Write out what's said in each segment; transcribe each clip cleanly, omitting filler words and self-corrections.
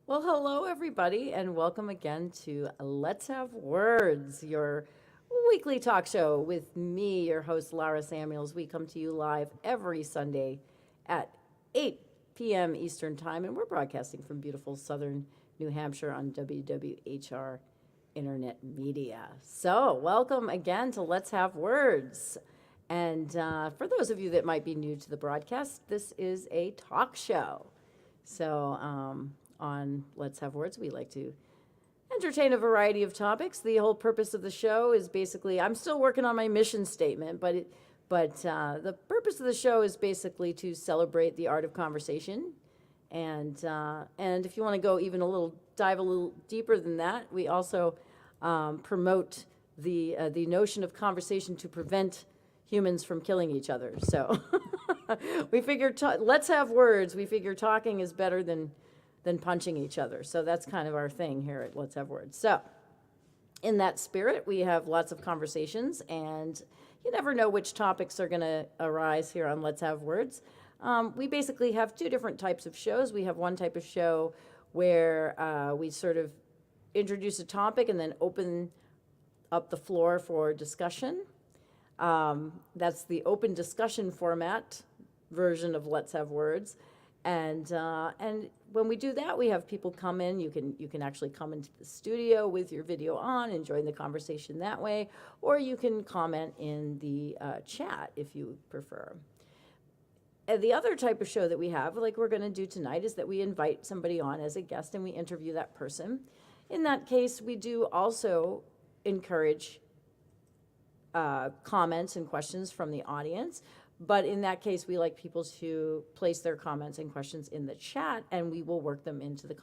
Well, hello, everybody, and welcome again to Let's Have Words, your weekly talk show with me, your host, Lara Samuels. We come to you live every Sunday at 8 p.m. Eastern Time, and we're broadcasting from beautiful southern New Hampshire on WWHR Internet Media. So, welcome again to Let's Have Words. And for those of you that might be new to the broadcast, this is a talk show. So, on Let's Have Words, we like to entertain a variety of topics. The whole purpose of the show is basically, I'm still working on my mission statement, but the purpose of the show is basically to celebrate the art of conversation. And if you want to go even dive a little deeper than that, we also promote the notion of conversation to prevent humans from killing each other. So we figure, let's have words. We figure talking is better than punching each other. So that's kind of our thing here at Let's Have Words. So in that spirit, we have lots of conversations, and you never know which topics are going to arise here on Let's Have Words. We basically have two different types of shows. We have one type of show where we sort of introduce a topic and then open up the floor for discussion. That's the open discussion format version of Let's Have Words. And when we do that, we have people come in. You can actually come into the studio with your video on and join the conversation that way, or you can comment in the chat if you prefer. And the other type of show that we have, like we're going to do tonight, is that we invite somebody on as a guest and we interview that person. In that case, we do also encourage comments and questions from the audience. But in that case, we like people to place their comments and questions in the chat, and we will work them into the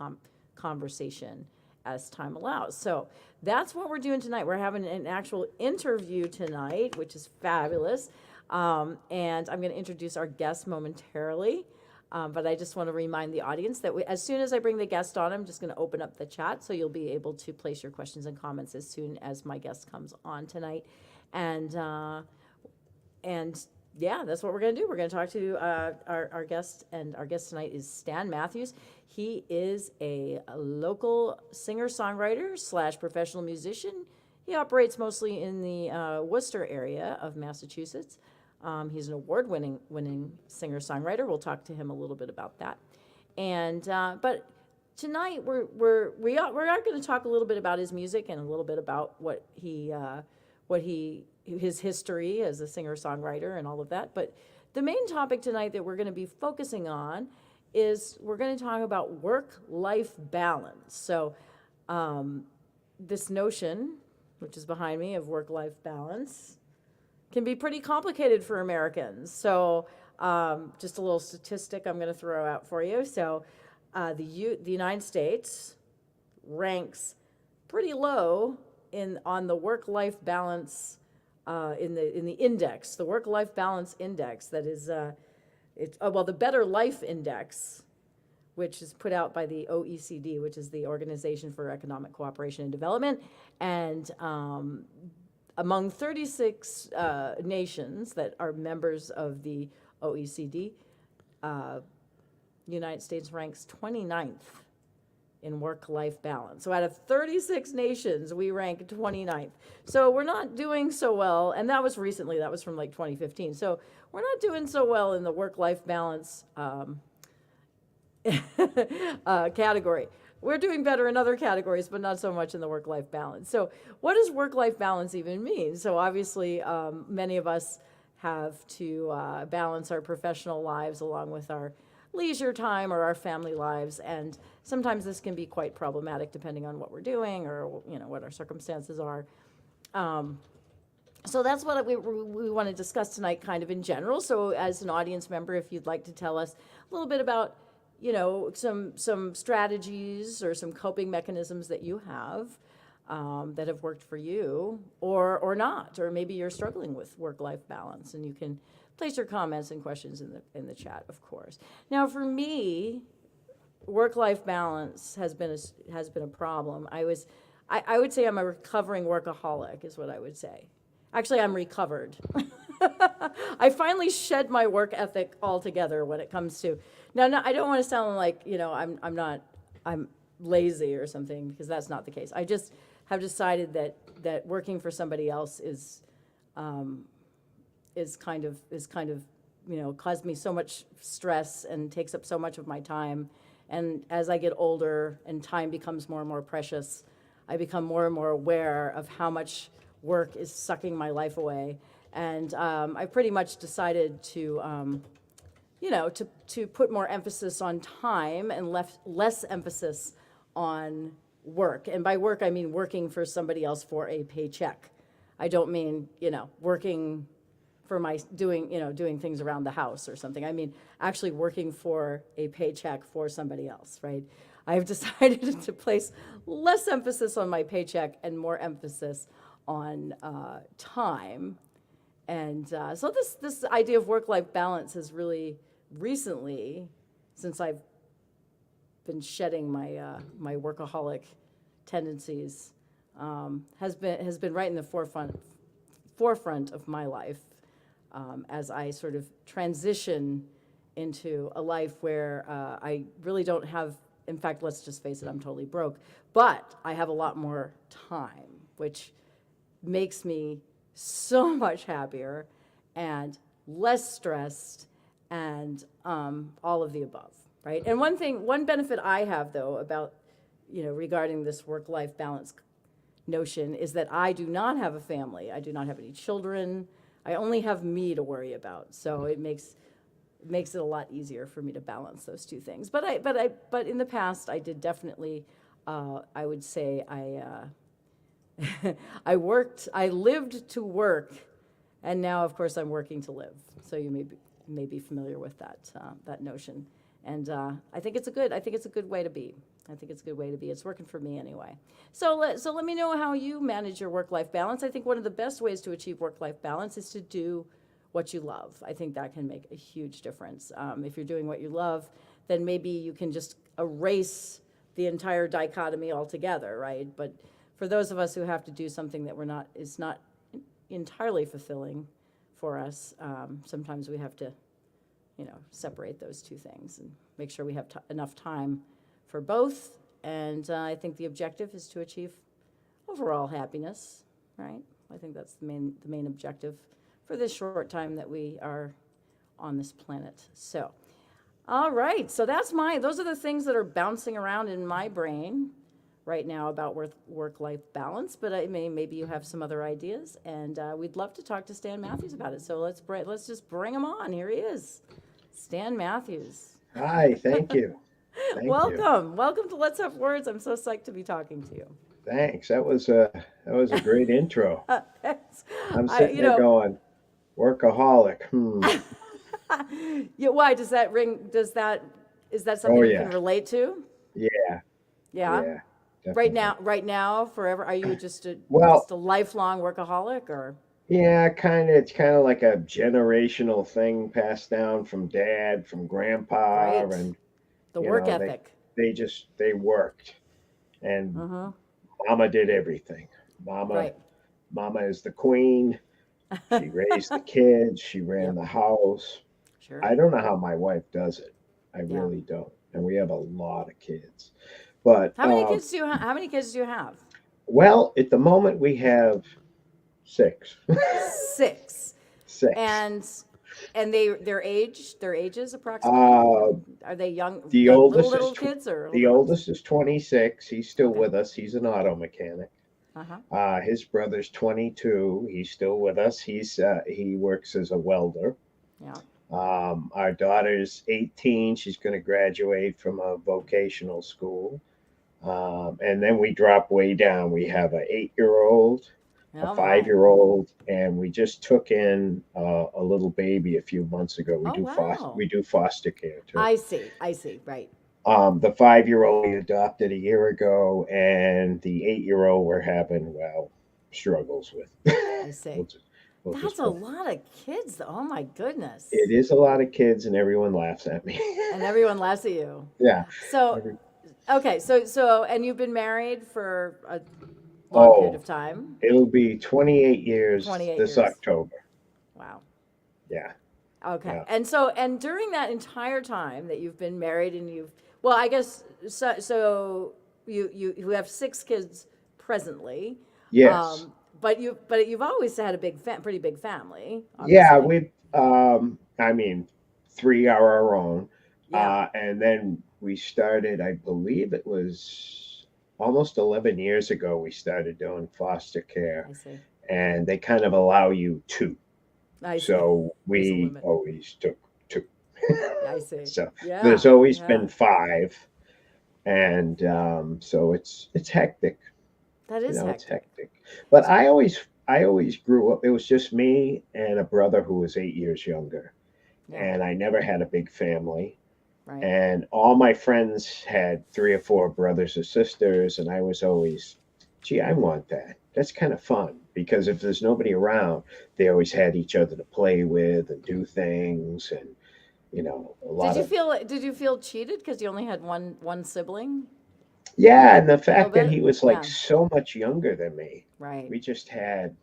conversation as time allows. So that's what we're doing tonight. We're having an actual interview tonight, which is fabulous. And I'm going to introduce our guest momentarily. But I just want to remind the audience that as soon as I bring the guest on, I'm just going to open up the chat, so you'll be able to place your questions and comments as soon as my guest comes on tonight. And yeah, that's what we're going to do. We're going to talk to our guest, and our guest tonight is Stan Matthews. He is a local singer-songwriter / professional musician. He operates mostly in the Worcester area of Massachusetts. He's an award-winning singer-songwriter. We'll talk to him a little bit about that. And but tonight we are going to talk a little bit about his music and a little bit about his history as a singer-songwriter and all of that. But the main topic tonight that we're going to be focusing on is we're going to talk about work-life balance. So this notion, which is behind me, of work-life balance can be pretty complicated for Americans. So just a little statistic I'm going to throw out for you. So the United States ranks pretty low on the work-life balance in the index, the work-life balance index. That is, the Better Life Index, which is put out by the OECD, which is the Organization for Economic Cooperation and Development, and among 36 nations that are members of the OECD, the United States ranks 29th in work-life balance. So out of 36 nations, we rank 29th. So we're not doing so well, and that was recently, that was from like 2015. So we're not doing so well in the work-life balance category. We're doing better in other categories, but not so much in the work-life balance. So what does work-life balance even mean? So obviously, many of us have to balance our professional lives along with our leisure time or our family lives, and sometimes this can be quite problematic depending on what we're doing or what our circumstances are. So that's what we want to discuss tonight, kind of in general. So as an audience member, if you'd like to tell us a little bit about some strategies or some coping mechanisms that you have that have worked for you, or not, or maybe you're struggling with work-life balance, and you can place your comments and questions in the chat, of course. Now, for me, work-life balance has been a problem. I would say I'm a recovering workaholic, is what I would say. Actually, I'm recovered. I finally shed my work ethic altogether when it comes to. Now, I don't want to sound like I'm lazy or something, because that's not the case. I just have decided that working for somebody else is kind of caused me so much stress and takes up so much of my time. And as I get older and time becomes more and more precious, I become more and more aware of how much work is sucking my life away. And I pretty much decided to put more emphasis on time and less emphasis on work. And by work, I mean working for somebody else for a paycheck. I don't mean, working for doing things around the house or something. I mean, actually working for a paycheck for somebody else, right? I've decided to place less emphasis on my paycheck and more emphasis on time. And so this idea of work-life balance has really recently, since I've been shedding my workaholic tendencies, has been right in the forefront of my life, as I sort of transition into a life where I really don't have. In fact, let's just face it, I'm totally broke. But I have a lot more time, which makes me so much happier and less stressed and all of the above, right? And one benefit I have, though, about, regarding this work-life balance notion is that I do not have a family. I do not have any children. I only have me to worry about. So it makes it a lot easier for me to balance those two things. But in the past, I did definitely, I would say I lived to work, and now, of course, I'm working to live. So you may be familiar with that notion. And I think it's a good way to be. It's working for me anyway. So let me know how you manage your work-life balance. I think one of the best ways to achieve work-life balance is to do what you love. I think that can make a huge difference. If you're doing what you love, then maybe you can just erase the entire dichotomy altogether, right? But for those of us who have to do something that is not entirely fulfilling for us, sometimes we have to, separate those two things and make sure we have enough time for both. And I think the objective is to achieve overall happiness, right? I think that's the main objective for this short time that we are on this planet. So, all right. So those are the things that are bouncing around in my brain right now about work-life balance. But maybe you have some other ideas, and we'd love to talk to Stan Matthews about it. So let's just bring him on. Here he is, Stan Matthews. Hi, thank you. Welcome to Let's Have Words. I'm so psyched to be talking to you. Thanks. That was a great intro. I'm sitting you there know, going, workaholic. Yeah, why does that ring? Is that Oh something you yeah, can relate to? yeah, Yeah. yeah, Right definitely. now, forever. Are you just Well, a lifelong workaholic, or? yeah, kind of. It's kind of like a generational thing passed down from dad, from grandpa, Right. and The you work know ethic. they worked, and Uh-huh. mama did everything. Mama Right. Mama is the queen. She raised the kids. She ran Yep. the house. Sure. I don't know how my wife does it. I Yeah. really don't. And we have a lot of kids. But How many kids do you have? well, at the moment we have six. 6. Six. And their ages approximately? Uh, Are they young, the like oldest little kids or the older ones? oldest is 26. He's still Okay. with us. He's an auto mechanic. Uh-huh. His brother's 22. He's still with us. He works as a welder. Yeah. Our daughter's 18. She's going to graduate from a vocational school. And then we drop way down. We have a 8-year old, a Oh my. 5-year old, and we just took in a little baby a few months ago. Oh wow. We do foster care too. I see. I see. Right. The 5-year old we adopted a year ago, and the 8-year old we're having struggles with. I see. we'll just, we'll That's just a put lot of kids. Oh my it goodness. is a lot of kids, and everyone laughs at me. And everyone laughs at you. Yeah. So, Every, okay, and you've been married for a long period oh, of time, it'll be 28 years 28 this years. October. Wow. Yeah. Okay. Yeah. And during that entire time that you've been married and I guess so you have six kids presently, Yes. but you've always had a pretty big family, Yeah, obviously. we I mean, three are our own. Yeah, And then we started, I believe it was almost 11 years ago, we started doing foster care, I see. and they kind of allow you two. I see. So There's a we limit. always took two. I see. So there's Yeah, always yeah. been five, and so it's hectic. That You is know, it's hectic. hectic. But I always grew up. It was just me and a brother who was 8 years younger, Yeah, and I never had a big family. right. And all my friends had three or four brothers or sisters, and I was always, gee, I want that. That's kind of fun because if there's nobody around, they always had each other to play with and do things, and a lot of. Did you feel cheated because you only had one sibling? Yeah, and the A little fact that bit? he was like Yeah, so much younger than me, right. we just had,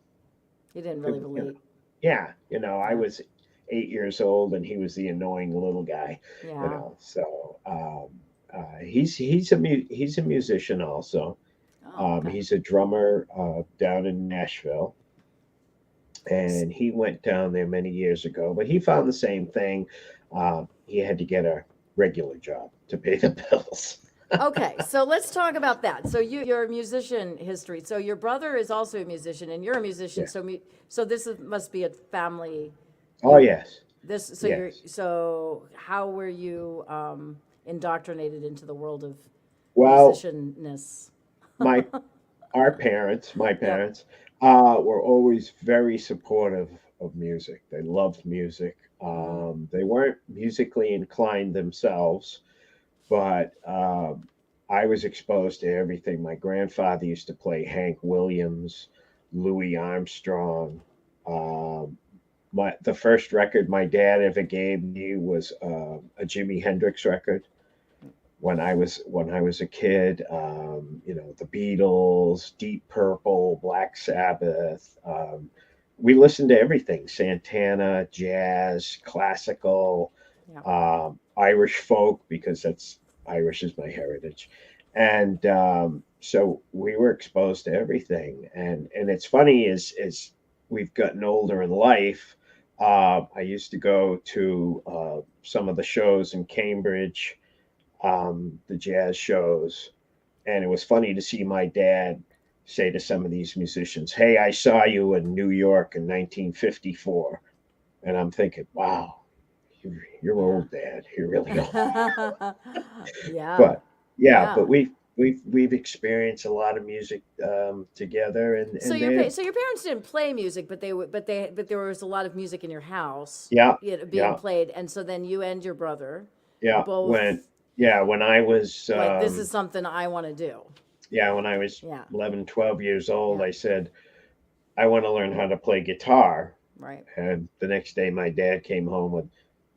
You didn't it, really relate. yeah, I Yeah, was 8 years old and he was the annoying little guy, yeah. So he's a musician also. Oh, okay. He's a drummer down in Nashville, S- and he went down there many years ago. But he found the same thing. He had to get a regular job to pay the bills. Okay, so let's talk about that. So your musician history. So your brother is also a musician, and you're a musician. Yeah. So must be a family. Oh You yes, this so you're yes. so how were you indoctrinated into the world of Well, musicianness? my my Yep. parents, were always very supportive of music. They loved music. Hmm. They weren't musically inclined themselves, but I was exposed to everything. My grandfather used to play Hank Williams, Louis Armstrong. Um, the first record my dad ever gave me was a Jimi Hendrix record when I was a kid. The Beatles, Deep Purple, Black Sabbath. We listened to everything: Santana, jazz, classical, Yep. Irish folk, because that's Irish is my heritage, and so we were exposed to everything. And it's funny as we've gotten older in life. I used to go to some of the shows in Cambridge, the jazz shows, and it was funny to see my dad say to some of these musicians, "Hey, I saw you in New York in 1954," and I'm thinking, "Wow, you're Yeah. old, Dad. You're really old." Yeah. But yeah, Yeah. but we've experienced a lot of music together, and they're So your parents didn't play music, but there was a lot of music in your house, yeah, being yeah, played, and so then you and your brother yeah. When both yeah, when I was like this is something I want to do. yeah, when I was Yeah. 11, 12 years old, Yeah. I said I want to learn how to play guitar. Right. And the next day, my dad came home with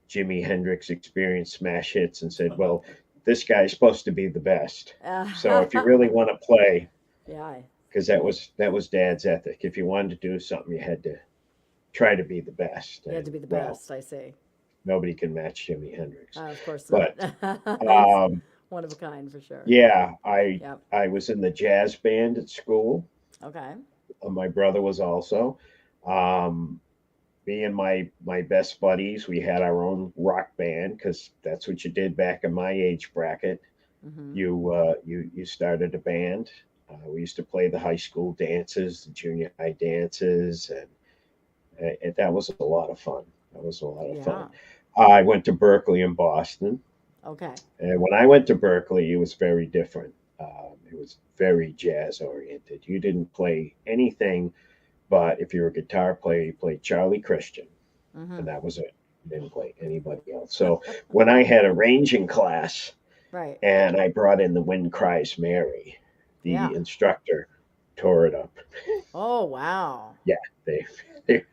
Jimi Hendrix Experience smash hits and said, "Well, this guy's supposed to be the best. So if you really want to play, Yeah. because that was Dad's ethic. If you wanted to do something, you had to try to be the best. You had to And be the well, best, I say. nobody can match Jimi Hendrix. Of course not. But He's um, one of a kind for sure. yeah, I Yep. I was in the jazz band at school. Okay. My brother was also. Um, Me and my best buddies, we had our own rock band because that's what you did back in my age bracket. Mm-hmm. You started a band. We used to play the high school dances, the junior high dances, and that was a lot of fun. That was a lot of fun. Yeah. I went to Berkeley in Boston, Okay. and when I went to Berkeley, it was very different. It was very jazz oriented. You didn't play anything, but if you're a guitar player, you played Charlie Christian, Mm-hmm. and that was it. Didn't play anybody else. So when I had arranging class Right. and I brought in the Wind Cries Mary, Yeah. the instructor tore it up. Oh wow. Yeah, they they,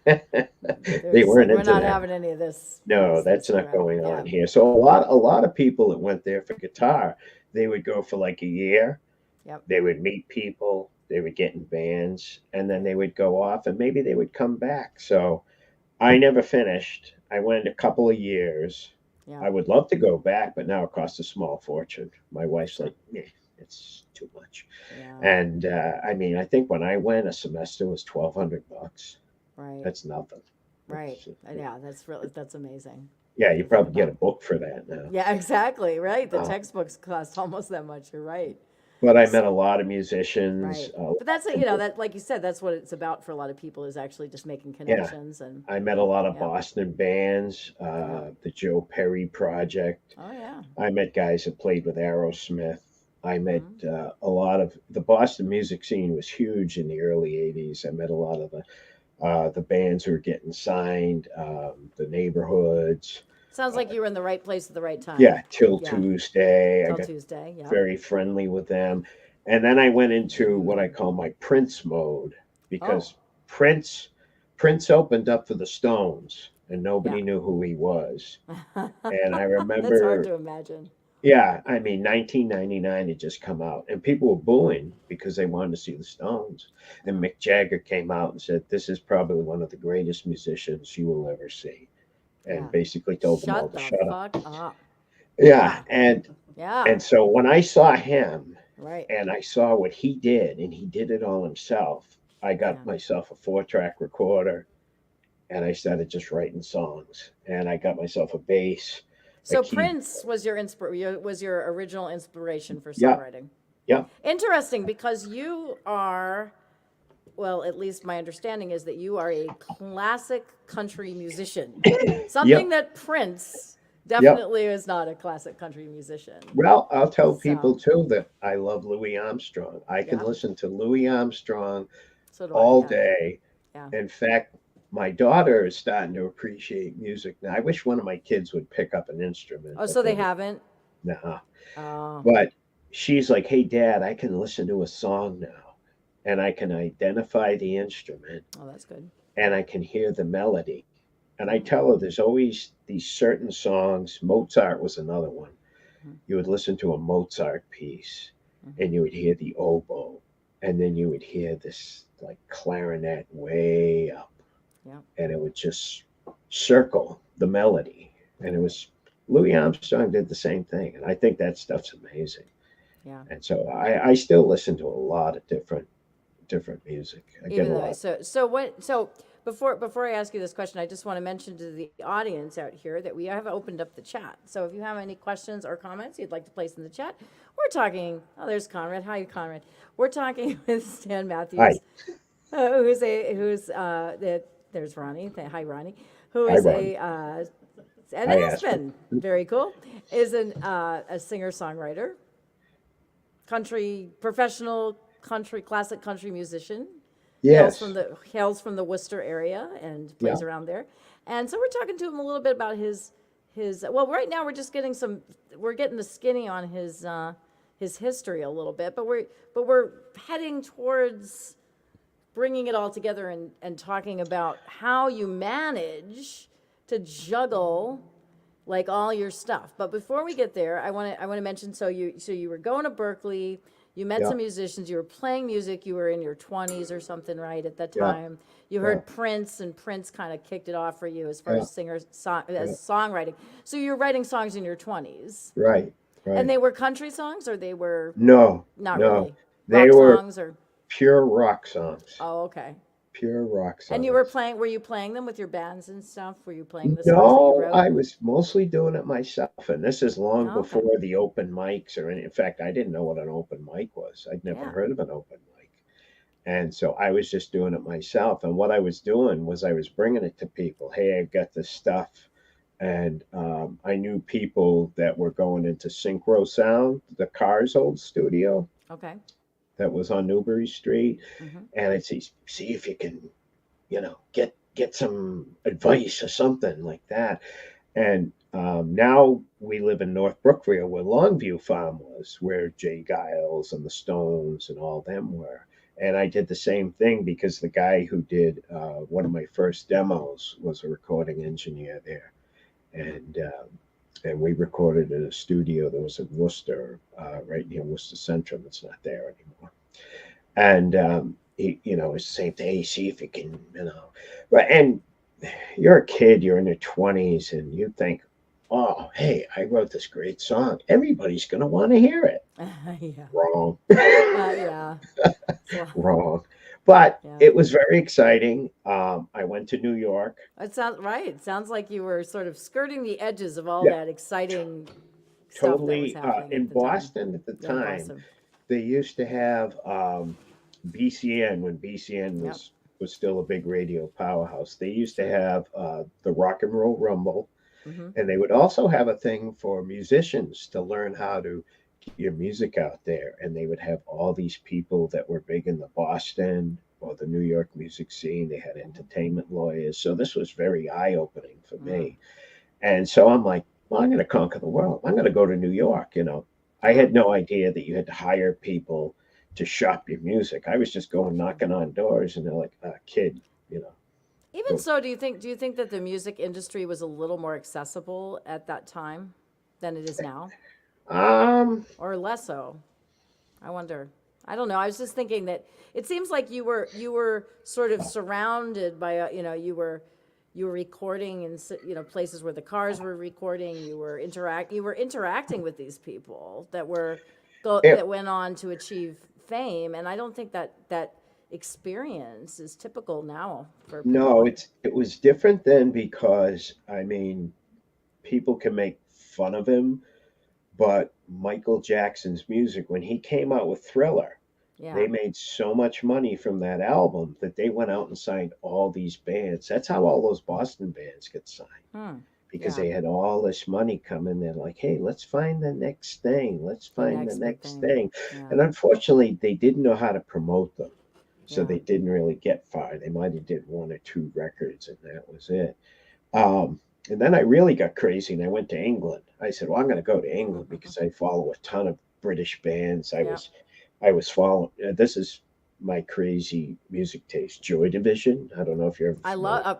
they There's weren't we're into not that. having any of this No, that's this not around. going Yeah. on here. So a lot of people that went there for guitar, they would go for like a year. Yep. They would meet people. They would get in bands, and then Right. they would go off, and maybe they would come back. So I never finished. I went a couple of years. Yeah. I would love to go back, but now it costs a small fortune. My wife's Sure. like, "Yeah, it's too much. Yeah. And I mean, I think when I went, a semester was $1,200. Right. That's nothing. Right. That's, Yeah, that's amazing yeah, you to think probably get a about. book for that now. Yeah, exactly. Right. The Uh, textbooks cost almost that much. You're right. but I S- met a lot of musicians. Right. But that's it, that like you said, that's what it's about for a lot of people is actually just making Yeah, connections and I met a lot of yeah. Boston bands, Yeah. the Joe Perry Project. Oh yeah. I met guys that played with Aerosmith. I met Hmm. a lot of the Boston music scene was huge in the early '80s. I met a lot of the bands who were getting signed, the neighborhoods. Sounds Uh, like you were in the right place at the right time. yeah, Till Yeah. Tuesday. I Till got Tuesday. Yep. very friendly with them, and then I went into what I call my Prince mode Oh. because Prince Prince opened up for the Stones, and Yeah. nobody knew who he was. And I That's hard remember, to imagine. yeah, I mean, 1999 had just come out, and people were booing because they wanted to see the Stones. And Mick Jagger came out and said, "This is probably one of the greatest musicians you will ever see," and Yeah. basically told them all Shut to the shut up. fuck up. Yeah, Yeah. and Yeah. so when I saw him Right. and I saw what he did, and he did it all himself, I got Yeah. myself a 4-track recorder, and I started just writing songs, and I got myself a bass, a So key. Prince was your original inspiration for Yeah, songwriting. yeah, Interesting because you are, well, at least my understanding is that you are a classic country musician. Something yep, that Prince yep. definitely is not a classic country musician. Well, I'll tell people So, too that I love Louis Armstrong. I can yeah, listen to Louis Armstrong so do I. all Yeah, day. yeah. In fact, my daughter is starting to appreciate music now. I wish one of my kids would pick up an instrument, Oh, but so they they're haven't? nah. Oh, But she's like, "Hey, Dad, I can listen to a song now, and I can identify the instrument, oh, that's good. and I can hear the melody." And I Mm-hmm. tell her there's always these certain songs. Mozart was another one. Mm-hmm. You would listen to a Mozart piece, Mm-hmm. and you would hear the oboe, and then you would hear this like clarinet way up, Yeah, and it would just circle the melody. And it was Louis Armstrong did the same thing, and I think that stuff's amazing. yeah. And so I still listen to a lot of different music. I get a Even though, lot. so before I ask you this question, I just want to mention to the audience out here that we have opened up the chat. So if you have any questions or comments you'd like to place in the chat, we're talking. Oh, there's Conrad. Hi, Conrad. We're talking with Stan Hi, Matthews, there's Ronnie. Hi, Ronnie, who hi, is Ron. an Hi, Aspen. Aspen. Very cool. Is a singer songwriter, country professional country classic country musician. Yes. Hails from the Worcester area and Yeah. plays around there. And so we're talking to him a little bit about his well, right now we're getting the skinny on his history a little bit, but we're heading towards bringing it all together and talking about how you manage to juggle like all your stuff. But before we get there, I want to mention, so you were going to Berkeley, you met Yeah. some musicians, you were playing music, you were in your 20s or something, right, at that Yeah. time. You Yeah. heard Prince, and Prince kind of kicked it off for you as far Yeah. as as Yeah. songwriting. So you were writing songs in your 20s. Right. And Right. they were country songs, or they were No. not No. really They rock were songs, or pure rock songs. oh, okay. Pure rock And songs. were you playing them with your bands and stuff? Were you playing the songs that you No, wrote? I was mostly doing it myself, and this is long Oh, okay. before the open mics or any. In fact, I didn't know what an open mic was. I'd never Yeah. heard of an open mic, and so I was just doing it myself. And what I was doing was I was bringing it to people. Hey, I've got this stuff, and I knew people that were going into Synchro Sound, the Cars' old studio Okay. that was on Newbury Street, Mm-hmm. and I'd say, see if you can, get some advice or something like that. And now we live in North Brookfield, where Longview Farm was, where Jay Giles and the Stones and all them were. And I did the same thing because the guy who did one of my first demos was a recording engineer there, and we recorded in a studio that was in Worcester, right near Worcester Centrum. It's not there anymore. And it's the same thing. Hey, see if you can, Right. And you're a kid, you're in your 20s, and you think, oh, hey, I wrote this great song. Everybody's going to want to hear it. Yeah. Wrong. Yeah. So, Wrong. But yeah. it was very exciting. I went to New York. It sounds right. It sounds like you were sort of skirting the edges of all Yeah, that exciting stuff that was totally. happening In at the time. Boston at the Yeah, in time, Boston. they used to have BCN when BCN Yep. was still a big radio powerhouse. They used to have the Rock and Roll Rumble, Mm-hmm. and they would also have a thing for musicians to learn how to get your music out there. And they would have all these people that were big in the Boston or the New York music scene. They had entertainment lawyers. So this was very eye opening for Mm. me. And so I'm like, well, I'm going to conquer the world. I'm going to go to New York. I Yeah. had no idea that you had to hire people to shop your music. I was just going Sure. knocking on doors, and they're like, kid, you know, Even go. so, do you think that the music industry was a little more accessible at that time than it is now, Um, or less so? I wonder. I don't know. I was just thinking that it seems like you were sort of surrounded by you were recording in places where the cars were recording. You were interacting with these people it, that went on to achieve fame, and I don't think that experience is typical now for people no, like. it was different then because I mean, people can make fun of him, but Michael Jackson's music when he came out with Thriller, they Yeah. made so much money from that album that they went out and signed all these bands. That's how all those Boston bands get signed Hmm. because Yeah. they had all this money coming. They're like, hey, let's find the next thing. Let's The find the next big next thing. thing. Yeah. And unfortunately, they didn't know how to promote them. So Yeah. they didn't really get far. They might have did one or two records and that was it. Um, and then I really got crazy and I went to England. I said, well, I'm going to go to England because I follow a ton of British bands. Yeah. I was following, this is my crazy music taste. Joy Division. I don't know if you're ever I familiar.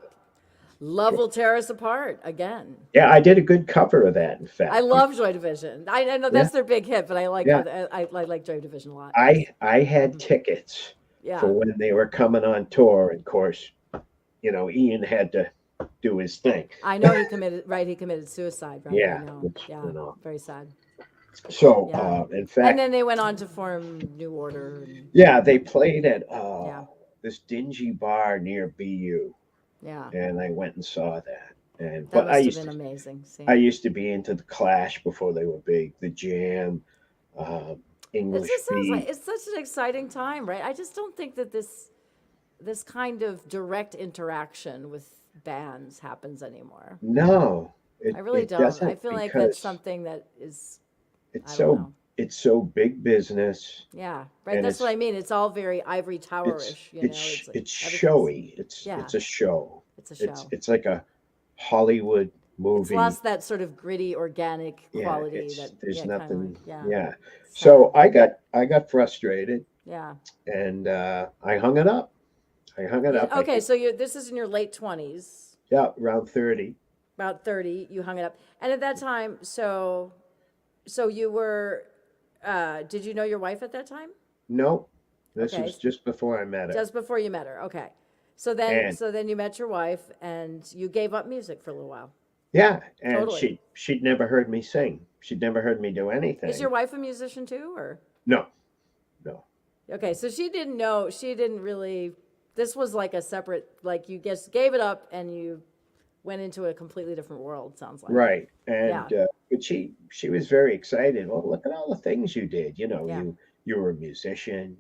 love will tear us apart again. Yeah, I did a good cover of that, in I fact. love Joy Division. I know Yeah, that's their big hit, but I like yeah. other. I like Joy Division a lot. I had Hmm. tickets for Yeah, when they were coming on tour. And of course, Ian had to do his thing. I know he committed. Right, he committed suicide. Right, I Yeah, know. which, Yeah, very sad. So, Yeah, in and fact, then they went on to form New Order, and yeah, they played at yeah, this dingy bar near BU, yeah. and I went and saw that. And That but must have been amazing. I Seeing used to be into the Clash before they were big, the Jam, um, it English just sounds like Beat. it's such an exciting time, right? I just don't think that this kind of direct interaction with bands happens anymore. No, I really it don't. I doesn't feel like that's because something that is, it's I don't so know. it's so big business, Yeah, right. and That's what I mean. It's all very ivory tower-ish, It's like it's everything's, showy. yeah, It's a show. it's a show. It's like a Hollywood It's movie. lost that sort of gritty, organic Yeah, quality that, it's there's yeah, kind of like, nothing. yeah, Yeah, so sad. I got frustrated Yeah. and I hung it up. I hung it up. I Okay, think so this is in your late 20s, yeah, around 30. about 30, you hung it up. And at that time, so you were, did you know your wife at that time? No, this Okay, was just before I met her. just before you met her. Okay. So then, And so then you met your wife and you gave up music for a little while. yeah, and Totally. she'd never heard me sing. She'd never heard me do Is your anything. wife a musician too, or? No, no. Okay, so she didn't know, she didn't really, this was like a separate, like you just gave it up and you went into a completely different world, sounds like. Right. Yeah, But she was very excited. Well, look at all the things you did. yeah, You were a musician.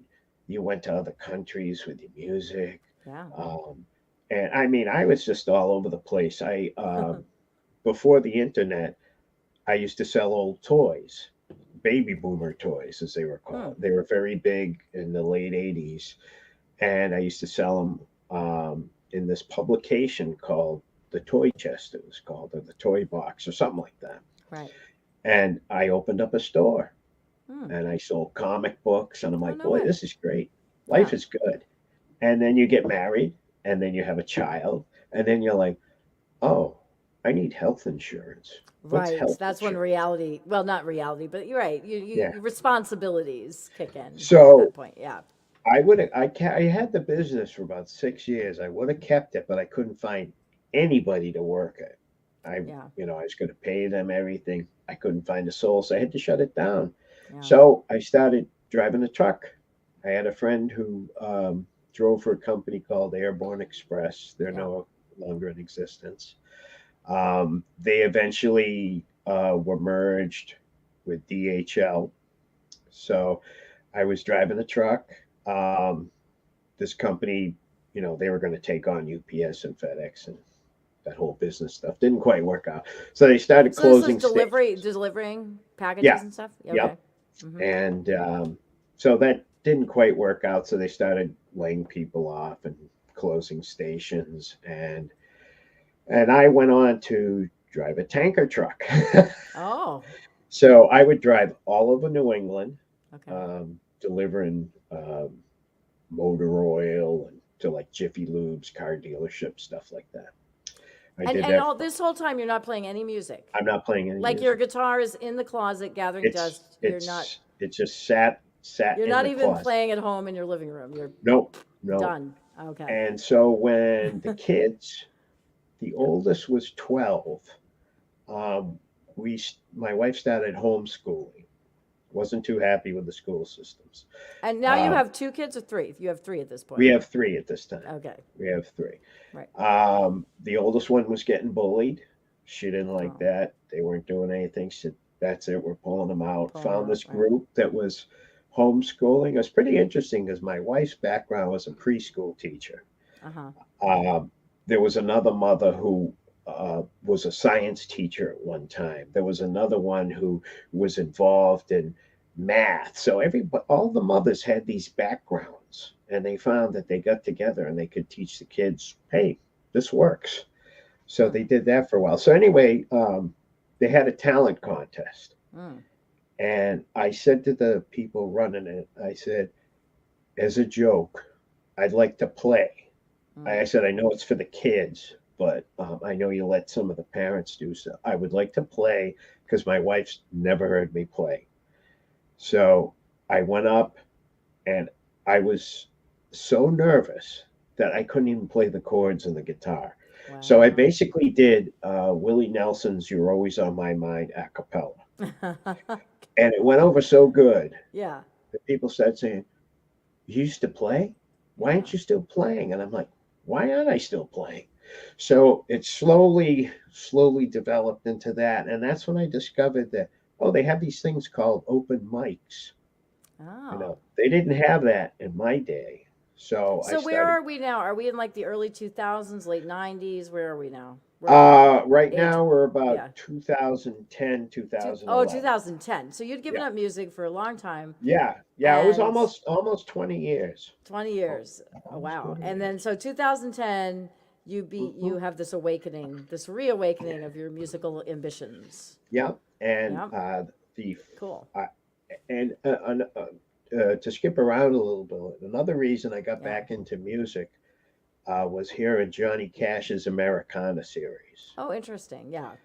You went to other countries with your music. yeah. Um, and I mean, I was just all over the place. Before the internet, I used to sell old toys, baby boomer toys, as they were Hmm. called. They were very big in the late 80s. And I used to sell them in this publication called The Toy Chest, it was called, or The Toy Box, or something like that. Right. And I opened up a store Hmm. and I sold comic books. And I'm Oh, like, no boy, way. this is great. Life Yeah. is good. And then you get married and then you have a child. And then you're like, oh, I need health insurance. What's Right. health That's when insurance? reality, well, not reality, but you're right. Yeah. Responsibilities kick in at that So point. Yeah. I had the business for about 6 years. I would have kept it, but I couldn't find anybody to work it. I, Yeah. I was going to pay them everything. I couldn't find a soul, so I had to shut it down. Yeah. So I started driving a truck. I had a friend who drove for a company called Airborne Express. They're Yeah. no longer in existence. They eventually were merged with DHL. So I was driving a truck. Um, this company, they were going to take on UPS and FedEx, and that whole business stuff didn't quite work out. So they started So this was closing stations. delivering Yeah, packages and stuff. Yeah, yep. okay. Mm-hmm. And so that didn't quite work out. So they started laying people off and closing stations. And I went on to drive a tanker truck. Oh, So I would drive all over New England, okay. delivering motor oil and to like Jiffy Lubes, car dealerships, stuff like that. I did And that. all this whole time you're not playing any music. I'm not playing any Like your music. guitar is in the closet gathering It's dust. it's it just sat You're in not the even closet. playing at home in your living room. You're No, no. done. Okay. And so when the kids, the oldest was 12, um, my wife started homeschooling. Wasn't too happy with the school systems. And now you Um, have two kids or three? You have three at this we point. have three at this time. Okay. We have three. Right. The oldest one was getting bullied. She didn't like Oh, that. They weren't doing anything. She said, "That's it. We're pulling them out." pulling them Found out. this Right. group that was homeschooling. It was pretty interesting because my wife's background was a preschool teacher. Uh huh. Um, there was another mother who was a science teacher at one time. There was another one who was involved in math. So all the mothers had these backgrounds, and they found that they got together and they could teach the kids, "Hey, this works." So Hmm. they did that for a while. So anyway, they had a talent contest, Mm. and I said to the people running it, I said, as a joke, I'd like to play. I Mm. said, I know it's for the kids, but I know you let some of the parents do so. I would like to play because my wife's never heard me play. So I went up and I was so nervous that I couldn't even play the chords on the guitar. So I Wow. basically did Willie Nelson's "You're Always on My Mind" a cappella. And it went over so good Yeah. that people started saying, "You used to play? Why Yeah. aren't you still playing?" And I'm like, "Why aren't I still playing?" So it slowly developed into that. And that's when I discovered that, oh, they have these things called open mics. Oh. They didn't have that in my day. So I So where started. are we now? Are we in like the early 2000s, late 90s? Where are we now? We're Right age. now we're about Yeah. 2010, Oh, 2011. 2010. So you'd given Yeah. up music for a long time Yeah. It was and almost 20 years. 20 Oh, years. Oh, almost wow. 20 And then years. so 2010 you Hmm. have this awakening, this reawakening of your musical ambitions. Yeah. And Yeah. the Cool. uh, and to skip around a little bit, another reason I got Yeah. back into music was hearing Johnny Cash's Americana series. Oh, interesting. Yeah.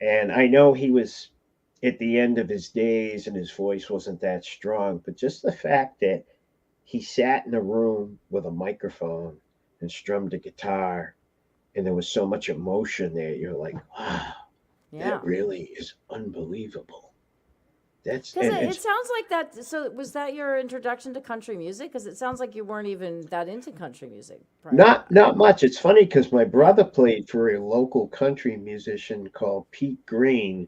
And I know he was at the end of his days and his voice wasn't that strong, but just the fact that he sat in a room with a microphone and strummed a guitar and there was so much emotion there, you're like, wow, that Yeah. really is unbelievable. That's Because and it it's sounds like that. So, was that your introduction to country music? Because it sounds like you weren't even that into country music prior to that. not much. It's funny because my Yeah. brother played for a local country musician called Pete Green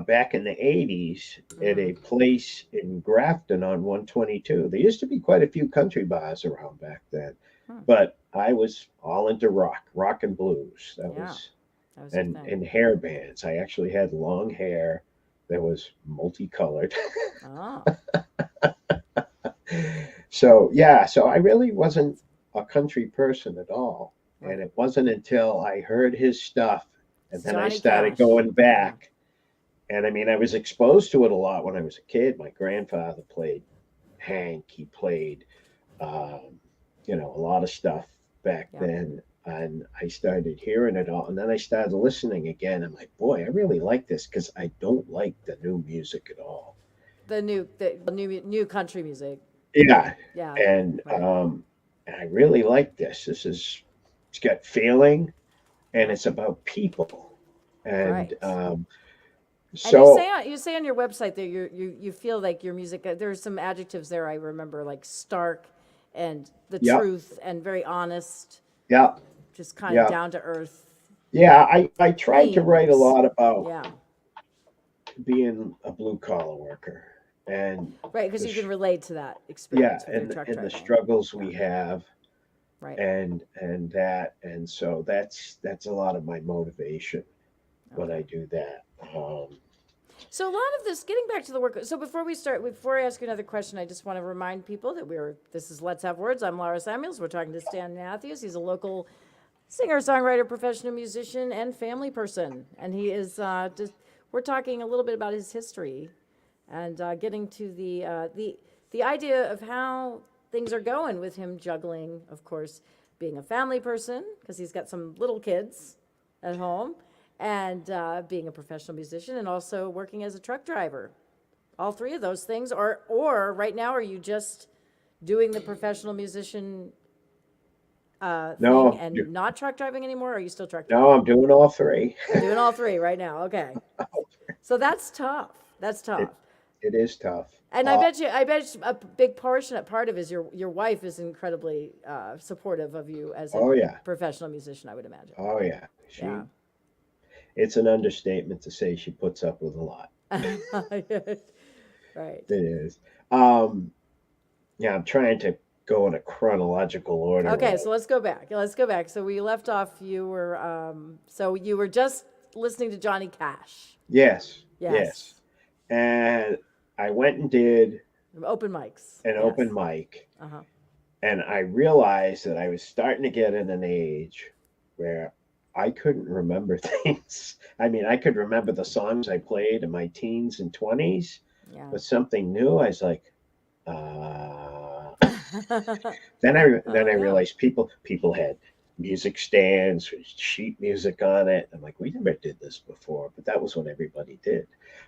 back in the 80s at Mm-hmm. a place in Grafton on 122. There used to be quite a few country bars around back then, Hmm. but I was all into rock and blues. That Yeah. was That was your thing. and hair bands. I actually had long hair that was multicolored. Oh. So yeah, so I really wasn't a country person at all. And Right. it wasn't until I heard his stuff and It's then I Johnny started Cash. going Yeah. back. And I mean, I was exposed to it a lot when I was a kid. My grandfather played Hank. He played, um, a lot of stuff back Yeah. then. And I started hearing it all. And then I started listening again. I'm like, boy, I really like this because I don't like the new music at all. The new country music. Yeah. Yeah. And Right. I really like this. It's got feeling and Yeah. it's about people. And Right. And So you say on your website that you feel like your music. There's some adjectives there I remember, like stark, and the yep, truth, and very honest, yep, just kind of yep. down to earth Yeah, I tried to write a themes. lot about Yeah, being a blue collar worker and right. Because the you can sh- relate to that yeah, experience with your truck and the driving. struggles Yeah, we have right. and that, and so that's a lot of my motivation when Okay. I do that. So a lot of this, getting back to the work. So before I ask you another question, I just want to remind people that this is Let's Have Words. I'm Lara Samuels. We're talking to Stan Matthews. He's a local singer, songwriter, professional musician, and family person. And he is we're talking a little bit about his history and getting to the idea of how things are going with him juggling, of course, being a family person because he's got some little kids at home, and being a professional musician, and also working as a truck driver. All three of those things, or right now, are you just doing the professional musician thing No, and not truck driving anymore? Or are you still truck no, driving? I'm doing all three. You're doing all three right now. Okay, so that's tough. That's It tough. it is tough. And I bet you a big part of is your wife is incredibly supportive of you as a Oh yeah, professional musician. I would imagine. oh yeah. Yeah. It's an understatement to say she puts up with a lot. Right. It is. Um, yeah, I'm trying to go in a chronological order Okay, of so let's go back. Let's go back. So we left off. You were just listening to Johnny Cash. yes, yes. Yes. And I went and did Open mics. an Yes. open mic, Uh huh. and I realized that I was starting to get in an age where I couldn't remember things. I mean, I could remember the songs I played in my teens and 20s, Yeah. but something new, I was like, uh, then I Yeah. realized people had music stands with sheet music on it. I'm like, we never did this before, but that was what everybody did.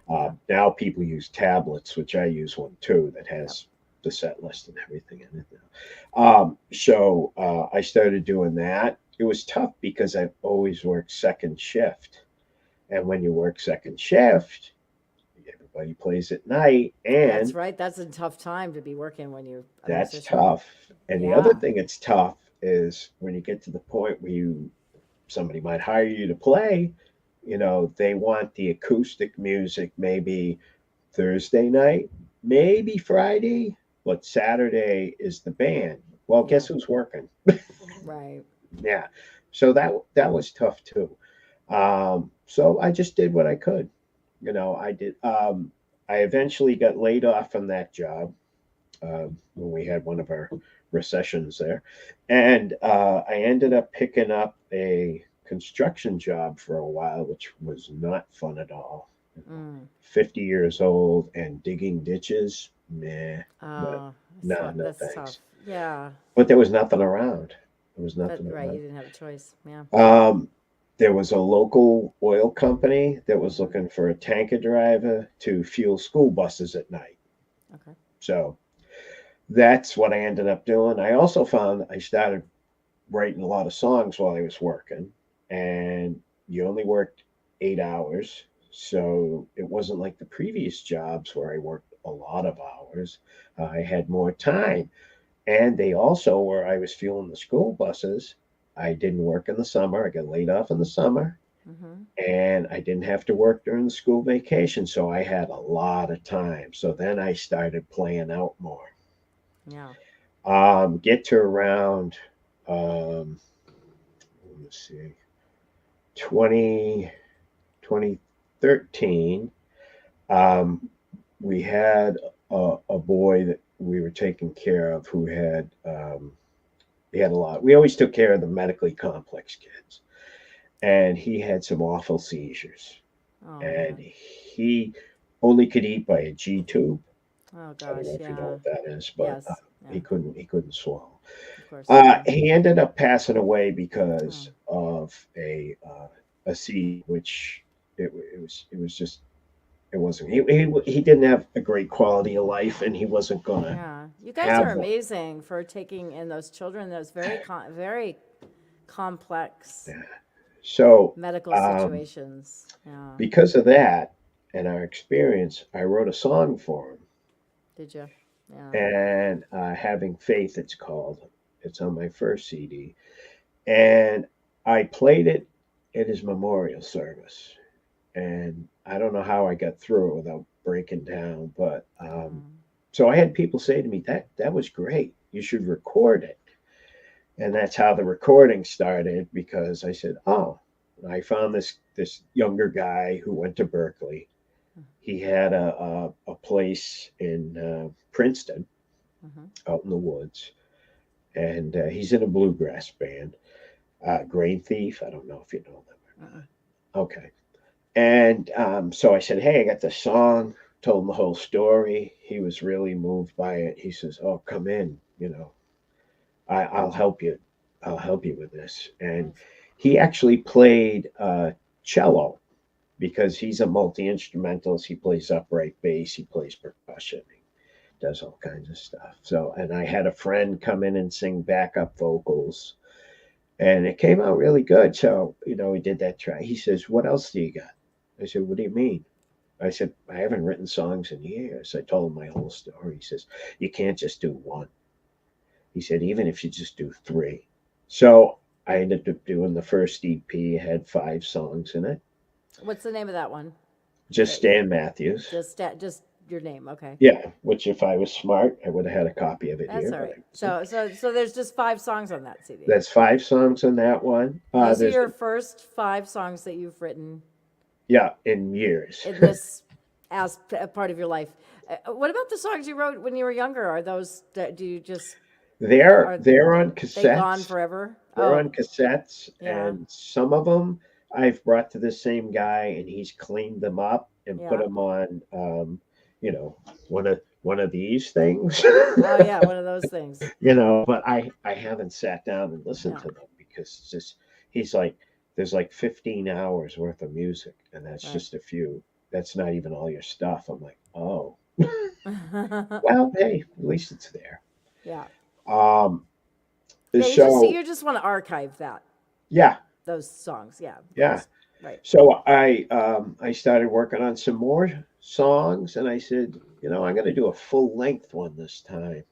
Yeah. Now people use tablets, which I use one too, that Yep. has the set list and everything in it now. I started doing that. It was tough because I've always worked second shift, and when you work second shift, everybody plays at night, That's and right. That's a tough time to be working when you're a that's musician. tough. And the other Yeah. thing that's tough is when you get to the point where somebody might hire you to play, they want the acoustic music maybe Thursday night, maybe Friday, but Saturday is the band. Well, Yeah. guess who's working? Right. Yeah. So that was tough too. So I just did what I could. I did. I eventually got laid off from that job when we had one of our recessions there. And I ended up picking up a construction job for a while, which was not fun at all. Mm. 50 years old and digging ditches, meh, but Oh, no that's tough. thanks. Yeah. But there was nothing around. There was But nothing right, you around. didn't have a choice. Yeah. Um, there was a local oil company that was looking for a tanker driver to fuel school buses at night. Okay. So that's what I ended up doing. I also found I started writing a lot of songs while I was working, and you only worked 8 hours. So it wasn't like the previous jobs where I worked a lot of hours. I had more time. And they also, where I was fueling the school buses, I didn't work in the summer. I got laid off in the summer, Mm-hmm. and I didn't have to work during the school vacation. So I had a lot of time. So then I started playing out more. Yeah. Get to around, um, let me see, 20, 2013, um, we had a boy that we were taking care of who he had a lot. We always took care of the medically complex kids, and he had some awful seizures, Oh and man. he only could eat by a G tube. Oh I don't gosh. know if you know Yeah. what that is, but Yes. Yeah. he couldn't swallow. Of course. Yeah. He ended up passing away Oh. because of a seed, which it was just it wasn't he didn't have a great quality of life, and he wasn't gonna Yeah. You guys are have one. amazing for taking in those children. Those very complex So medical um, situations. Yeah. because of that, and our experience, I wrote a song for him. Did you? Yeah. And Having Faith, it's called. It's on my first CD. And I played it at his memorial service. And I don't know how I got through it without breaking down, but so I had people say to me, that was great. You should record it. And that's how the recording started because I said, oh, I found this younger guy who went to Berkeley. He had a place in Princeton, out in the woods, and he's in a bluegrass band, Grain Thief. I don't know if you know them. Okay. And so I said, hey, I got this song. Told him the whole story. He was really moved by it. He says, oh, come in. I'll help you. I'll help you with this. And he actually played cello because he's a multi-instrumentalist. He plays upright bass. He plays percussion. He does all kinds of stuff. So, and I had a friend come in and sing backup vocals. And it came out really good. So, we did that try. He says, what else do you got? I said, what do you mean? I said, I haven't written songs in years. I told him my whole story. He says, you can't just do one. He said, even if you just do three. So I ended up doing the first EP, had 5 songs in it. What's the name of that one? Just Stan Matthews. Just your name, okay. Yeah, which if I was smart, I would have had a copy of it That's here. all right. So there's just 5 songs on that CD. That's 5 songs on that one. These are your first 5 songs that you've written. Yeah, in years. In this as a part of your life. What about the songs you wrote when you were younger? Are those? Do you just? They're on cassettes. They gone forever. They're on cassettes, Yeah. and some of them I've brought to the same guy, and he's cleaned them up and put them on. One of these things. Oh yeah, one of those things. But I haven't sat down and listened to them because it's just he's like there's like 15 hours worth of music, and that's just a few. That's not even all your stuff. I'm like, oh, well, hey, at least it's there. Yeah. You just want to archive that. Yeah. Those songs, yeah. Yeah. Right. So I started working on some more songs, and I said, I'm going to do a full length one this time,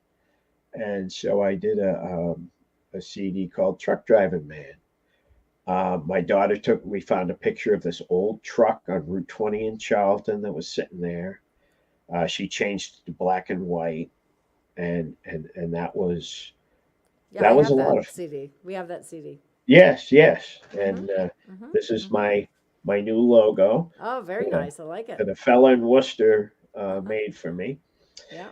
and so I did a CD called Truck Driving Man. My daughter we found a picture of this old truck on Route 20 in Charlton that was sitting there. She changed it to black and white, and that was that was a lot of CD. We have that CD. Yes, and this is my new logo. Oh, very nice. I like it. That a fella in Worcester made for me. Yeah.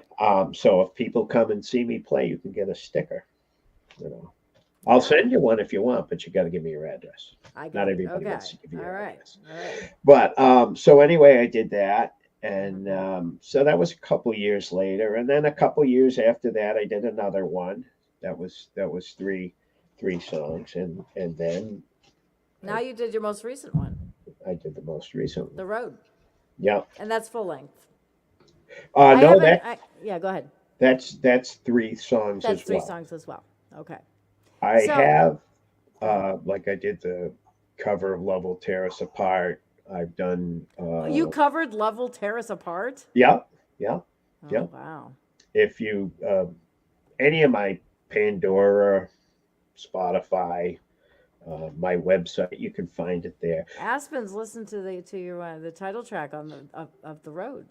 So if people come and see me play, you can get a sticker. I'll send you one if you want, but you got to give me your address. Not everybody wants to give you your address. All right. But so anyway, I did that, and so that was a couple years later, and then a couple years after that, I did another one. That was 3 songs, and then now you did your most recent one. I did the most recent one. The Road. Yeah. And that's full length. No, yeah, go ahead. That's 3 songs that's as well. That's 3 songs as well. Okay. I have, like I did the cover of Love Will Tear Us Apart. I've done. You covered Love Will Tear Us Apart? Yeah. Oh, wow. If you, any of my Pandora, Spotify, my website, you can find it there. Aspen's listened to the title track on of The Road.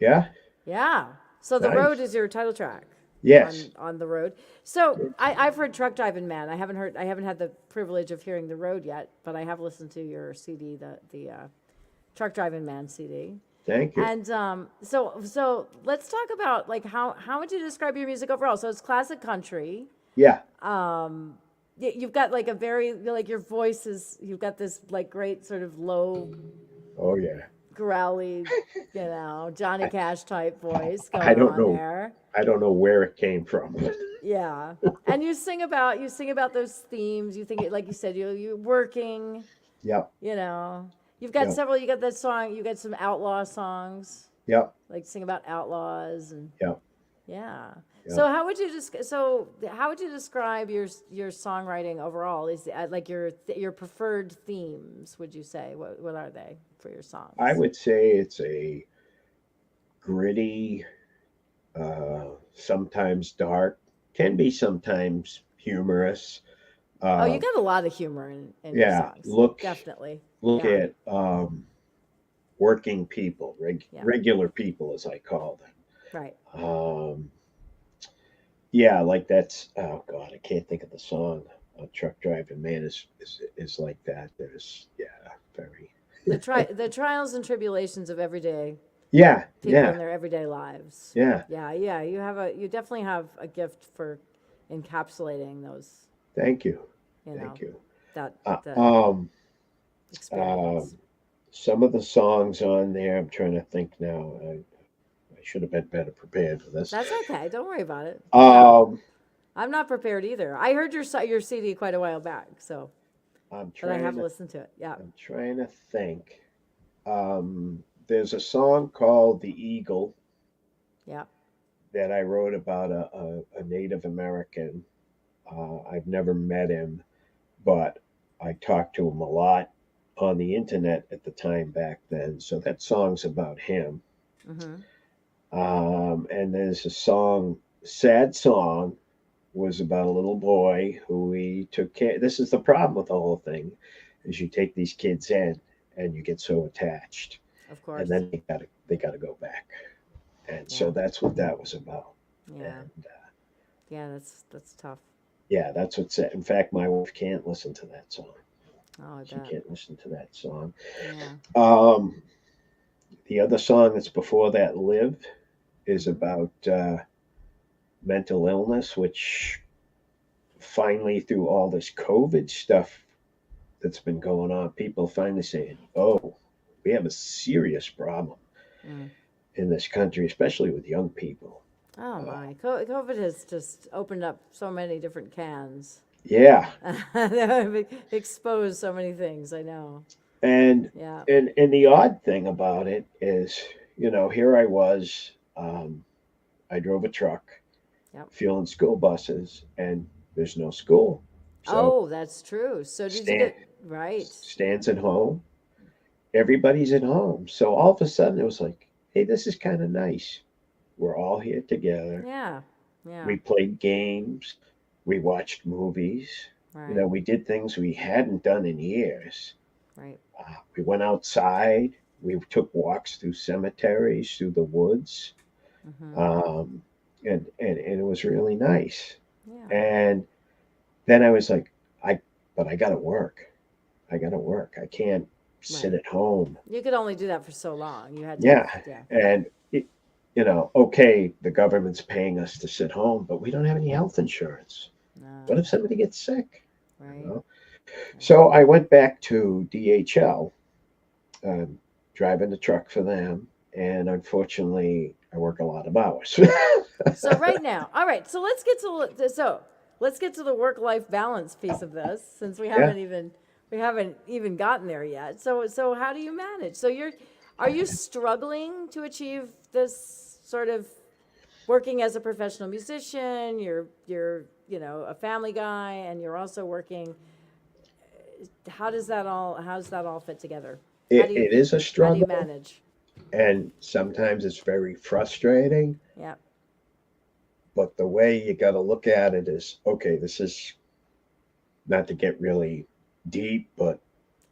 Yeah? Yeah. So The Road is your title track. Yes. On The Road. So I've heard Truck Driving Man. I haven't had the privilege of hearing The Road yet, but I have listened to your CD, the Truck Driving Man CD. Thank you. And so let's talk about like how would you describe your music overall? So it's classic country. Yeah. You've got like a very like your voice is you've got this like great sort of low. Oh yeah. Growly, Johnny Cash type voice going on there. I don't know where it came from. Yeah, and you sing about those themes. You think, like you said, you're working. Yep. You've got several. You got that song. You got some outlaw songs. Yep. Like sing about outlaws and. Yep. Yeah. Yeah. So how would you describe your songwriting overall? Is it, like your preferred themes? Would you say what are they for your I songs? would say it's a gritty, sometimes dark, can be sometimes humorous. Oh, you Uh, got a lot of humor in your yeah, songs, look definitely. look Yeah. at working people, Yeah. regular people, as I call Right. them. Yeah, like that's oh god, I can't think of the song. Truck driving man is like that. There's yeah, very The trials and tribulations of everyday yeah, people in yeah, their everyday lives. yeah. Yeah, yeah. You definitely have a gift for encapsulating those, Thank you, you thank know, you. that Uh, that um, experience. um, some of the songs on there, I'm trying to think now. I should have been better prepared for this. That's okay. Don't worry about it. Yeah, Um, I'm not prepared either. I heard your CD quite a while back, so I'm but I trying have to listened to it. Yeah, I'm trying to think. There's a song called "The Eagle" yeah. that I wrote about a Native American. I've never met him, but I talked to him a lot on the internet at the time back then. So that song's about him. Mm-hmm. And there's a song, sad song, was about a little boy who we took care. This is the problem with the whole thing, is you take these kids in and you get so attached, Of and course. then they gotta go back, and so Yeah, that's what that was about. yeah, And yeah. That's tough. yeah, that's what's it. In fact, my wife can't listen to that song. Oh, I She bet. can't listen to that song. Yeah. Um, the other song that's before that, "Live," is Mm-hmm. about mental illness, which finally, through all this COVID stuff that's been going on, people finally saying, "Oh, we have a serious problem Mm. in this country, especially with young people." Oh Uh, my, COVID has just opened up so many different cans. yeah, Exposed so many things. I know. and Yeah. and the odd thing about it is, here I was. I drove a truck, Yep. fueling school buses, and there's no school, so Oh, that's true. So did you stand get right? stands at home. Everybody's at home, so all of a sudden it was like, hey, this is kind of nice. We're all here together. Yeah. Yeah. We played games. We watched movies. Right. We did things we hadn't done in years. Right. We went outside. We took walks through cemeteries, through the woods, Mm-hmm. um, and it was really nice. Yeah. And then I was like, but I got to work. I got to work. I can't sit Right. at home. You could only do that for so long. You had to have. Yeah, Yeah. Yeah. and okay, the government's paying us to sit home, but we don't have any health insurance. What No. if somebody gets sick? You Right. know? Right. So I went back to DHL, um, driving the truck for them, and unfortunately, I work a lot of hours. So right now, all right. Let's get to the work-life balance piece of this, since Yeah, we haven't even gotten there yet. So how do you manage? So are you struggling to achieve this sort of working as a professional musician? You're a family guy, and you're also working. How does that all fit together? How do it is a you struggle, manage? and sometimes it's very frustrating. Yeah. But the way you got to look at it is, okay, this is not to get really deep, but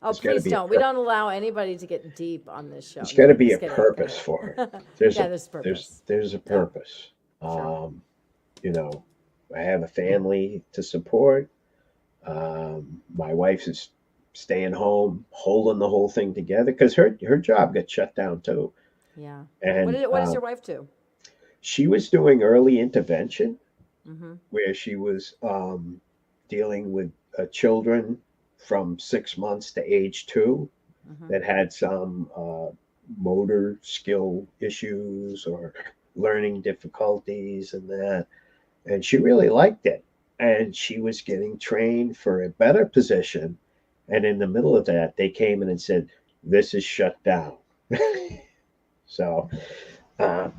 Oh, there's got to please be a don't. We don't allow anybody to get deep on this show. there's got to No, be just a kidding. Go purpose for it. ahead. There's Yeah, a there's there's purpose. there's a Yeah, purpose. sure. You know, I have a family to support. My wife is staying home, holding the whole thing together because her job got shut down too, Yeah. and What does your wife do? she was doing early intervention Mm-hmm. where she was dealing with children from 6 months to age 2 Mm-hmm. that had some motor skill issues or learning difficulties and that. And she really liked it. And she was getting trained for a better position. And in the middle of that, they came in and said, "This is shut down." So, uh,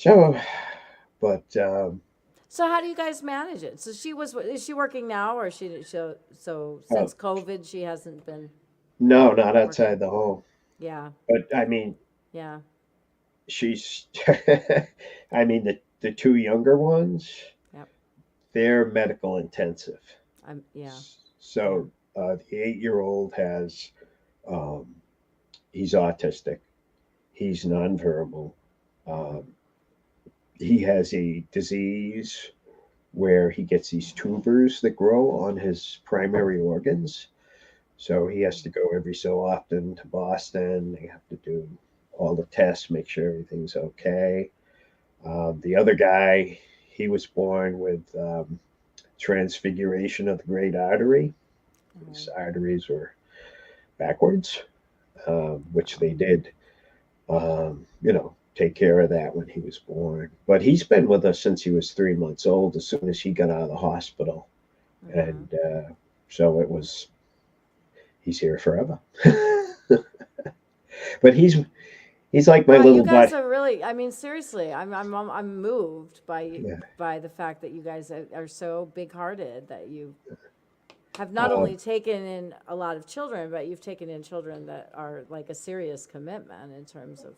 So, but So how do you guys manage it? So is she working now, or so uh, since COVID she hasn't been no, not working? outside the home. Yeah, But I mean, yeah, she's, I mean, the two younger ones, yep. they're medical intensive. Yeah, yeah. So the 8 year old has, um, he's autistic, he's nonverbal. Um, he has a disease where he gets these tubers that grow on his primary organs. So he has to go every so often to Boston. They have to do all the tests, make sure everything's okay. The other guy, he was born with transfiguration of the great artery. Oh, His arteries were backwards, which wow. they did, take care of that when he was born. But he's been with us since he was 3 months old, as soon as he got out of the hospital. Mm-hmm. And so he's here forever. But he's like my Well, you little guys buddy. are really, I mean, seriously, I'm moved Yeah. by the fact that you guys are so big-hearted that you have not Um, only taken in a lot of children, but you've taken in children that are like a serious commitment in terms of,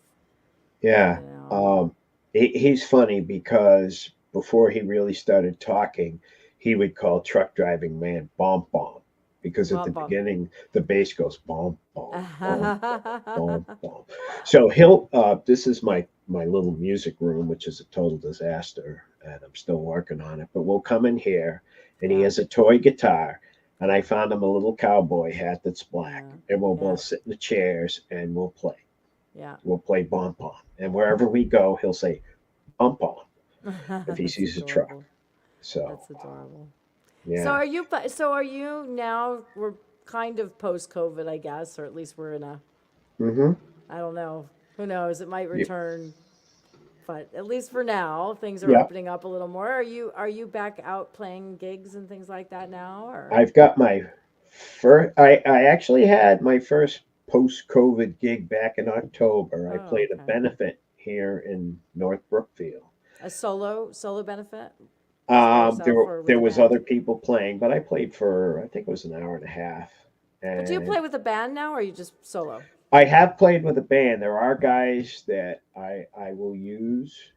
yeah. you know, Um, he's funny because before he really started talking, he would call truck driving man bomb bomb because at the bump bump. beginning the bass goes bomb bomb bomb bomb bomb bomb. So he'll. This is my little music room, which is a total disaster, and I'm still working on it. But we'll come in here, and he Yeah, has a toy guitar. And I found him a little cowboy hat that's black, yeah, and we'll yeah, both sit in the chairs and we'll play. yeah. We'll play bon bon. And wherever we go, he'll say bon bon if he That's sees a truck. adorable. So, That's adorable. So yeah. are you, so are you now, we're kind of post-COVID, I guess, or at least we're in a, Mm-hmm. I don't know, who knows, it might Yeah. return, but at least for now, things are Yeah. opening up a little more. Are you back out playing gigs and things like that now, or? I've got my first, I actually had my first post COVID gig back in October. I Oh, played a okay. benefit here in North Brookfield. A solo benefit, just by yourself or with There a was band? other people playing, but I played for, I think it was an hour and a half. But do you And play with a band now, or are you just solo? I have played with a band. There are guys that I will use.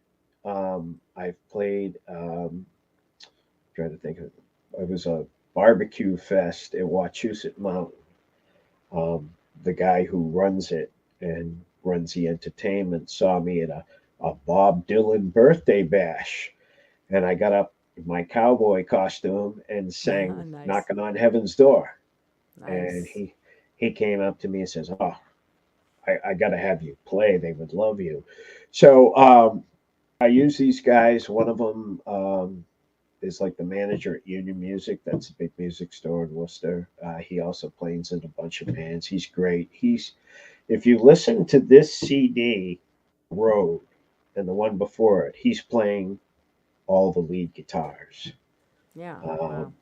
I've played. Trying to think of it. It was a barbecue fest at Wachusett Mountain. The guy who runs it and runs the entertainment saw me at a Bob Dylan birthday bash, and I got up in my cowboy costume and sang Nice, "Knocking on Heaven's Door." And nice. he came up to me and says, "Oh, I got to have you play. They would love you." So I use these guys. One of them is like the manager at Union Music. That's a big music store in Worcester. He also plays in a bunch of bands. He's great. He's If you listen to this CD, Road, and the one before it, he's playing all the lead guitars. Yeah, Um, wow.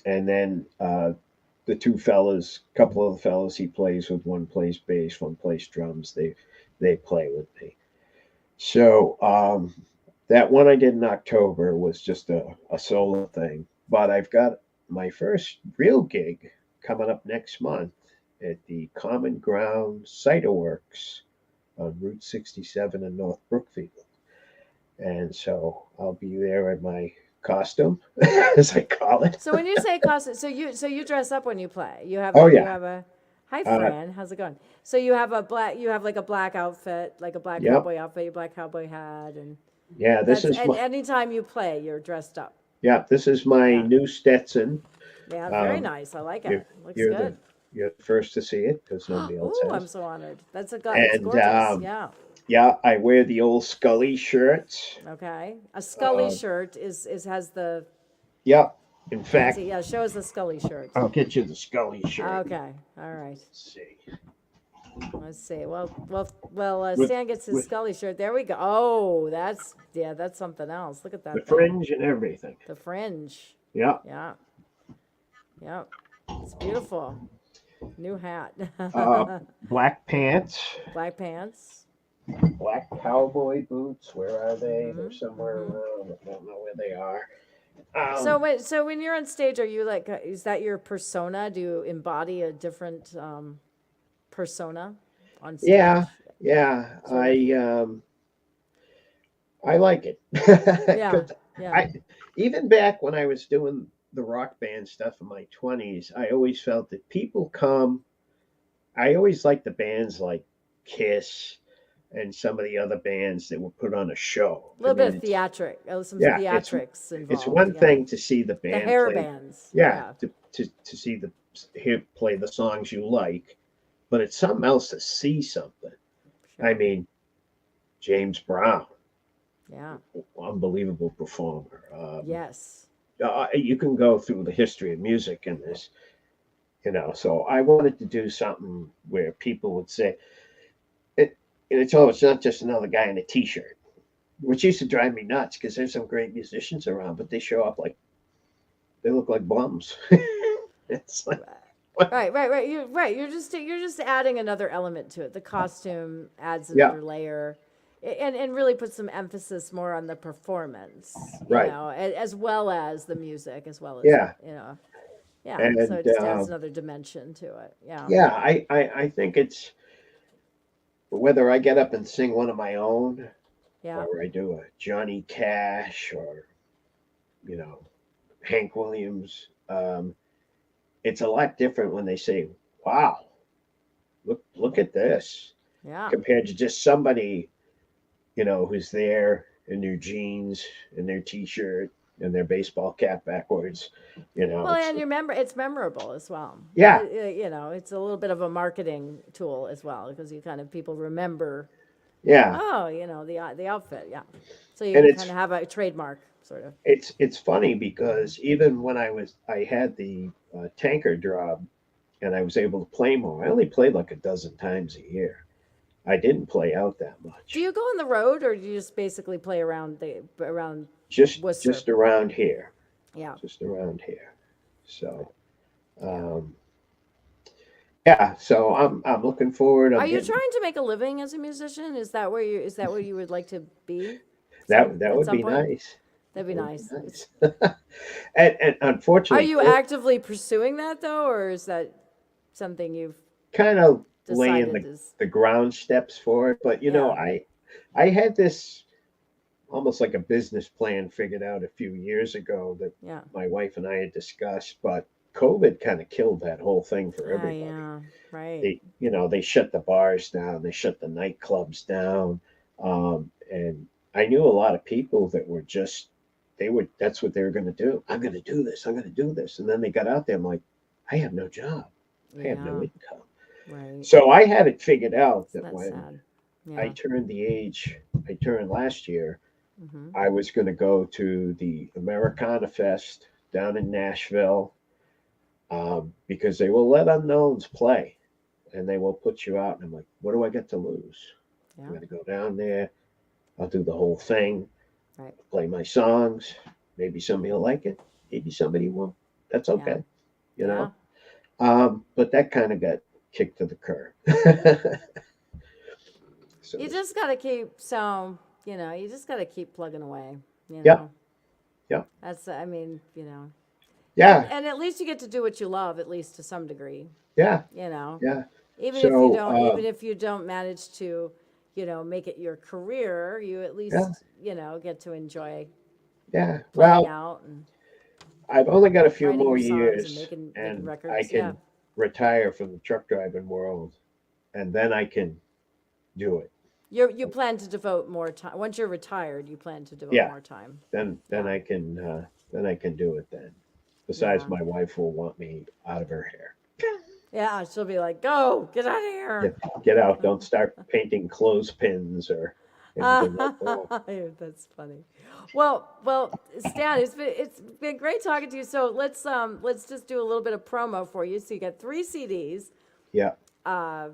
and then the two fellas, couple of the fellas he plays with, one plays bass, one plays drums. They play with me. So that one I did in October was just a solo thing. But I've got my first real gig coming up next month at the Common Ground Cider Works on Route 67 in North Brookfield. And so I'll be there in my costume, as I call it. So when you say costume, so you dress up when you play. Oh, You yeah. have a, hi Uh, Fran, how's it going? So you have like a black outfit, like a black yep. cowboy outfit, your black cowboy hat, and Yeah, that's, and anytime you play, you're dressed up. this is my Yeah, new Stetson. yeah, very Um, nice. I like you're it. Looks you're good. the first to see it because nobody else Ooh, I'm has. so honored. It's And gorgeous. Yeah. yeah, I wear the old Scully shirts. Okay. A Scully Uh, shirt is has the yeah, in fancy. fact, Yeah, show us the Scully shirt. I'll get you the Scully shirt. Okay. All right. Let's see. Let's see. Well. With Stan gets his with Scully shirt. There we go. Oh, that's something else. Look at the that thing. fringe and everything. The fringe. Yeah. Yeah. Yep. It's beautiful. New hat. Black pants. Black pants. black cowboy boots. Where are they? They're Mm-hmm. somewhere Mm-hmm. around. I don't know where they are. So when you're on stage, are you like, is that your persona? Do you embody a different persona on Yeah, stage? yeah. Sort of. I like it Yeah. because Yeah. I even back when I was doing the rock band stuff in my 20s, I always felt that people come. I always liked the bands like Kiss and some of the other bands that would put on a show. A I little bit mean, of it's some yeah, theatrics it's involved. one Yeah. thing to see the The band hair play, bands. yeah, Yeah. to see the hear play the songs you like, but it's something else to see something. I Sure. mean, James Brown, Yeah. unbelievable performer. Yes. You can go through the history of music in this, So I wanted to do something where people would say, it, it's not just another guy in a t-shirt, which used to drive me nuts because there's some great musicians around, but they show up like they look like bums. It's like, what? Right. You're just adding another element to it. The costume adds Yeah, another layer, and really puts some emphasis more on the performance, right. as well as the music, as well as Yeah, yeah. So and it just adds another dimension to it. Yeah. yeah, I think it's whether I get up and sing one of my own Yeah. or I do a Johnny Cash or you know Hank Williams. It's a lot different when they say, "Wow, look at this," Yeah. compared to just somebody who's there in their jeans and their t-shirt and their baseball cap backwards. Well, It's and you remember, it's memorable as well. yeah, It's a little bit of a marketing tool as well, because people remember, yeah, oh, the outfit, yeah. So and you kind of have a trademark, sort of. it's funny because even when I had the tanker job and I was able to play more. I only played like a dozen times a year. I didn't play out that Do much. you go on the road, or do you just basically play around Worcester? Just around here, Yeah. just around here. So Yeah. um, yeah, so I'm looking forward. Are I'm you getting trying to make a living as a musician? Is that where you would like to be that at would some be point? nice. That'd be That would be nice. nice. And Are unfortunately, you actively pursuing that though, or is that something you've kind of laying decided is, the ground steps for it. But yeah, I had this almost like a business plan figured out a few years ago that yeah. my wife and I had discussed, but COVID kind of killed that whole thing for everybody. Yeah, right. They shut the bars down, they shut the nightclubs down, and I knew a lot of people that were just that's what they were going to do. I'm going to do this. I'm going to do this, and then they got out there. I'm like, I have no job. I have no Yeah, income. right. So I had it figured out that That's when sad. I Yeah. turned the age I turned last year, Hmm. I was going to go to the Americana Fest down in Nashville because they will let unknowns play and they will put you out. And I'm like, what do I get to lose? I'm Yeah, going to go down there. I'll do the whole thing, right. play my songs. Maybe somebody will like it. Maybe somebody won't. That's Yeah, okay, you yeah. know. But that kind of got kicked to the curb. So You this, just gotta you just gotta keep plugging away, you yeah, know. yeah, I mean, and yeah, and at least you get to do what you love, at least to some degree, yeah, you know. yeah. Even if you So don't, even if you don't manage to, make it your career, you at yeah, least, get to enjoy yeah. playing Well, out and I've only got a few writing more your songs and years, making and I records. Yeah. can retire from the truck driving world, and then I can do it. You plan to devote more time once you're retired. You plan to devote Yeah, more time. then Yeah. I can do it then. Besides, Yeah. my wife will want me out of her hair. Yeah. She'll be like, "Go, get out of here." Get get out! Don't start painting clothespins or anything like that. That's funny. Well, Stan, it's been great talking to you. So let's just do a little bit of promo for you. So you got 3 CDs, Yeah, uh,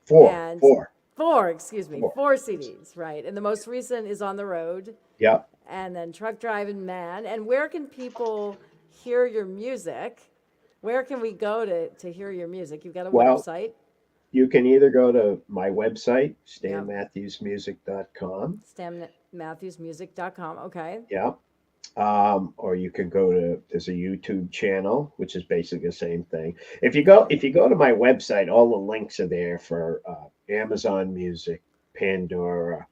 four, and four, four, excuse me, four. 4 CDs, right? And the most recent is On the Road, Yeah. and then Truck Driving Man. And where can people hear your music? Where can we go to hear your music? You've got a Well, website. You can either go to my website, Yeah. stanmatthewsmusic.com. StamMatthewsMusic.com. Okay. Yeah. Or you can go to there's a YouTube channel, which is basically the same thing. Okay. If you go to my website, all the links are there for Amazon Music, Pandora,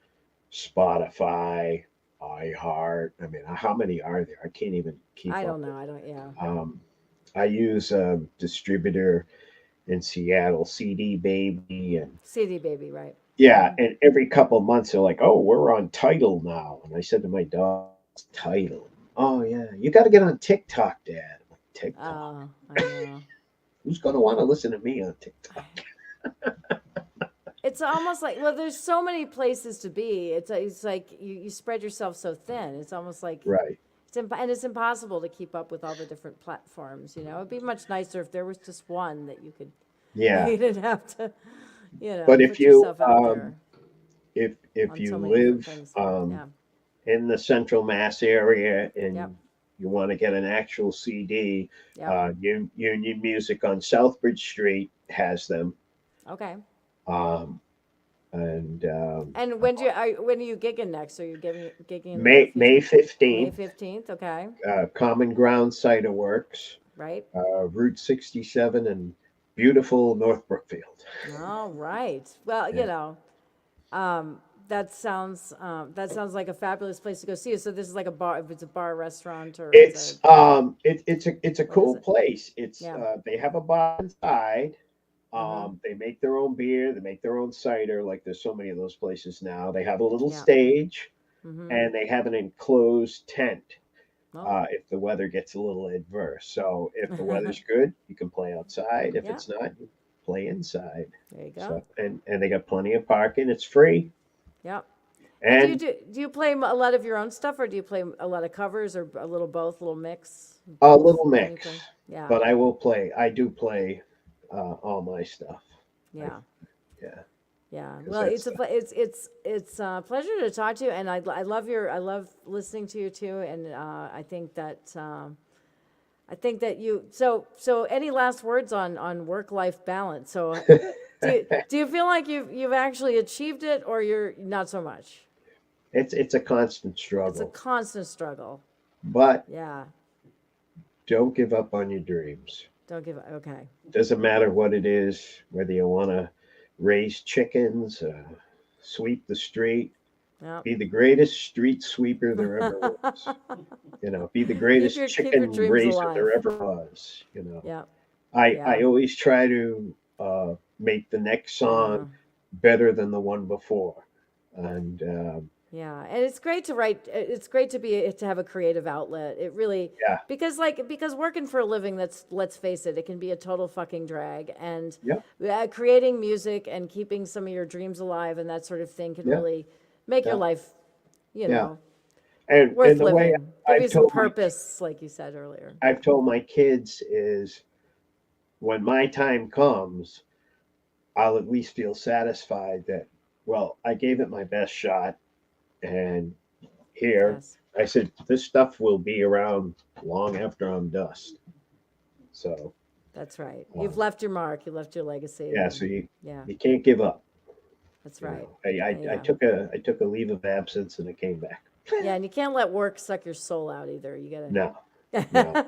Spotify, iHeart. I mean, how many are there? I can't even keep I up don't with. know. I don't. Yeah. I use a distributor in Seattle, CD Baby, and CD Baby. Right. yeah, Hmm. and every couple months they're like, "Oh, we're on Title now," and I said to my dog, "Title? Oh yeah, you got to get on TikTok, Dad." I'm like, TikTok? Oh, I know. Who's going to want to listen to me on TikTok? It's almost like, well, there's so many places to be. It's like you spread yourself so thin. It's almost like Right. and it's impossible to keep up with all the different platforms. It'd be much nicer if there was just one that you could. Yeah, You didn't have to, but put yourself out there if on so you many different live things. Yeah. in the Central Mass area Yep. and you want to get an actual CD, Yep. Union Music on Southbridge Street has them. Okay. Um, and And when are you gigging next? Are you gigging in the near May future? May 15th, 15th. Okay. Common Ground Cider Works, Right. Route 67 in beautiful North Brookfield. All right. Well, Yeah. um, that sounds like a fabulous place to go see it. So this is like a bar. If it's a bar, restaurant, or it's a It's a what is cool it? place. It's Yeah. they have a bar inside. Mm-hmm. They make their own beer, they make their own cider, like there's so many of those places now. They have a little Yeah. stage Mm-hmm. and they have an enclosed tent Oh. if the weather gets a little adverse. So if the weather's good, you can play outside. If Yeah. it's not, you play inside. There you go. So and they got plenty of parking. It's free. Yeah. And And do you play a lot of your own stuff, or do you play a lot of covers, or a little both, a little mix, a both? little When you mix, play. Yeah. but I will play. I do play all my stuff. I, Yeah. yeah, Yeah, because well, that's the it's a pleasure to talk to you, and I love listening to you too, and I think that you so any last words on work life balance? So do you feel like you've actually achieved it, or you're not so much? it's a constant It's a struggle. constant struggle. But Yeah, don't give up on your dreams. don't give up. Okay. Doesn't matter what it is, whether you want to raise chickens, sweep the street, Yep. be the greatest street sweeper there ever was. Be the greatest Keep your chicken dreams raiser alive. there ever was. Yep. I Yeah. always try to make the next I song know. better than the one before. And Yeah, and it's great to write. It's great to have a creative outlet. It really yeah, because working for a living, that's let's face it, it can be a total fucking drag. And yeah, creating music and keeping some of your dreams alive and that sort of thing can yeah, really make your yeah, life, you yeah. know, And worth the way living. Give you I've some told purpose, like you said earlier. I've told my kids is when my time comes, I'll at least feel satisfied that, well, I gave it my best shot. And here, Yes, I said, this stuff will be around long after I'm dust. So, that's right. You've um, left your mark. You left your legacy, yeah, and so yeah, you can't give up. that's right. I Yeah. took a leave of absence and I came back. Yeah, and you can't let work suck your soul out either. You gotta. No, no,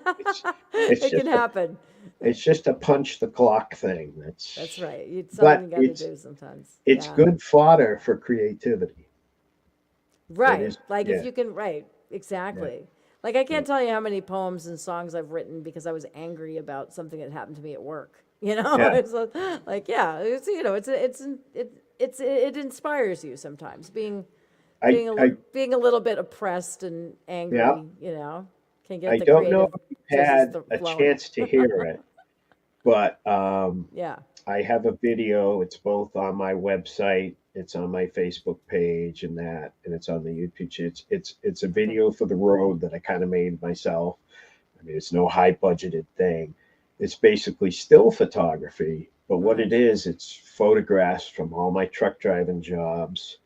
it's It can just a happen. it's just a punch the clock thing. That's right. It's something But you got to do sometimes. it's Yeah. good fodder for creativity. It Right. is, Like if yeah, you can, right. yeah, Exactly. Like I yeah, can't tell you how many poems and songs I've written because I was angry about something that happened to me at work. You know, yeah. it's like yeah, it inspires you sometimes I being a little bit oppressed and yeah. angry. Can get I the don't know creative if you've juices had a flowing. chance to hear it, but Yeah. I have a video. It's both on my website, it's on my Facebook page, and it's on the YouTube. It's a Okay. video for the road that I kind of made myself. I mean, it's no high budgeted thing. It's basically still photography, but what it Nice. is, it's photographs from all my truck driving jobs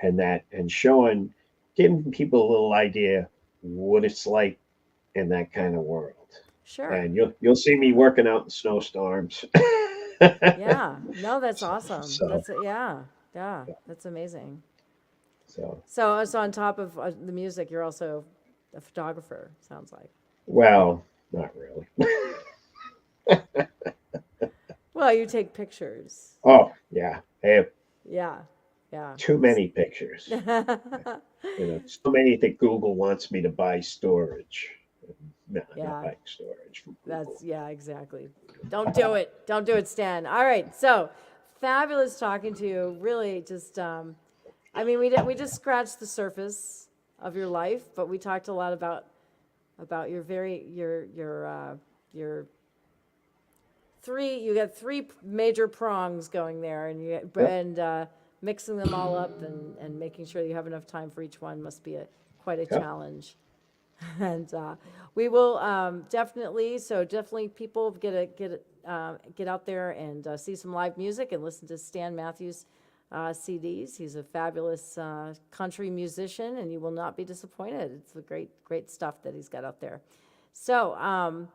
and showing, giving people a little idea what it's like in that kind of world. Sure. And you'll see me working out in snowstorms. Yeah. No, that's awesome. So, Yeah, that's amazing. so So on top of the music, you're also a photographer, sounds like. well, not really. Well, you take pictures. Oh, yeah. I have Yeah, yeah. too many pictures. So many that Google wants me to buy storage. No, I'm not Yeah, buying storage from Google. yeah, exactly. Don't do it. Don't do it, Stan. All right, so fabulous talking to you. Really, just I mean, we just scratched the surface of your life, but we talked a lot about your three. You got three major prongs going there, and Yep. mixing them all up and making sure you have enough time for each one must be quite a Yep. challenge. And we will definitely people get out there and see some live music and listen to Stan Matthews CDs. He's a fabulous country musician, and you will not be disappointed. It's a great stuff that he's got out there. So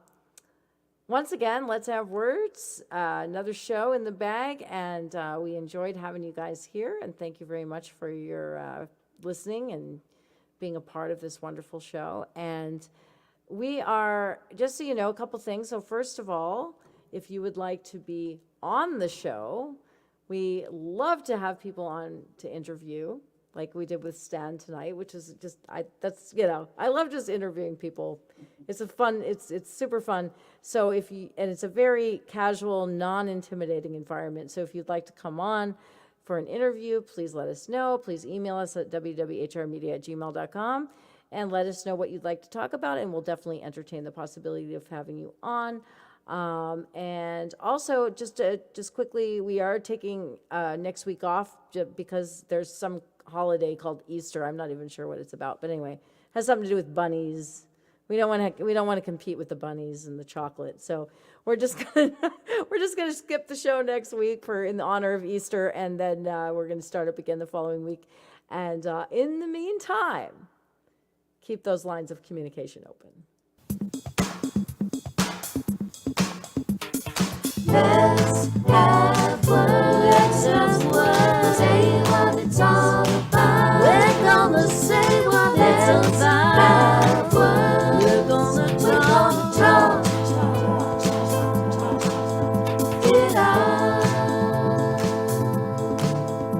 once again, let's have words. Another show in the bag, and we enjoyed having you guys here. And thank you very much for your listening and being a part of this wonderful show. And we are, just so you know, a couple things. So first of all, if you would like to be on the show, we love to have people on to interview, like we did with Stan tonight, which is just, I love just interviewing people. It's it's super fun. So and it's a very casual, non-intimidating environment. So if you'd like to come on for an interview, please let us know. Please email us at www.hrmedia@gmail.com and let us know what you'd like to talk about, and we'll definitely entertain the possibility of having you on. And also, just quickly, we are taking next week off because there's some holiday called Easter. I'm not even sure what it's about, but anyway, it has something to do with bunnies. We don't want to compete with the bunnies and the chocolate. So we're just gonna skip the show next week in the honor of Easter, and then we're gonna start up again the following week. And in the meantime, keep those lines of communication open. Let's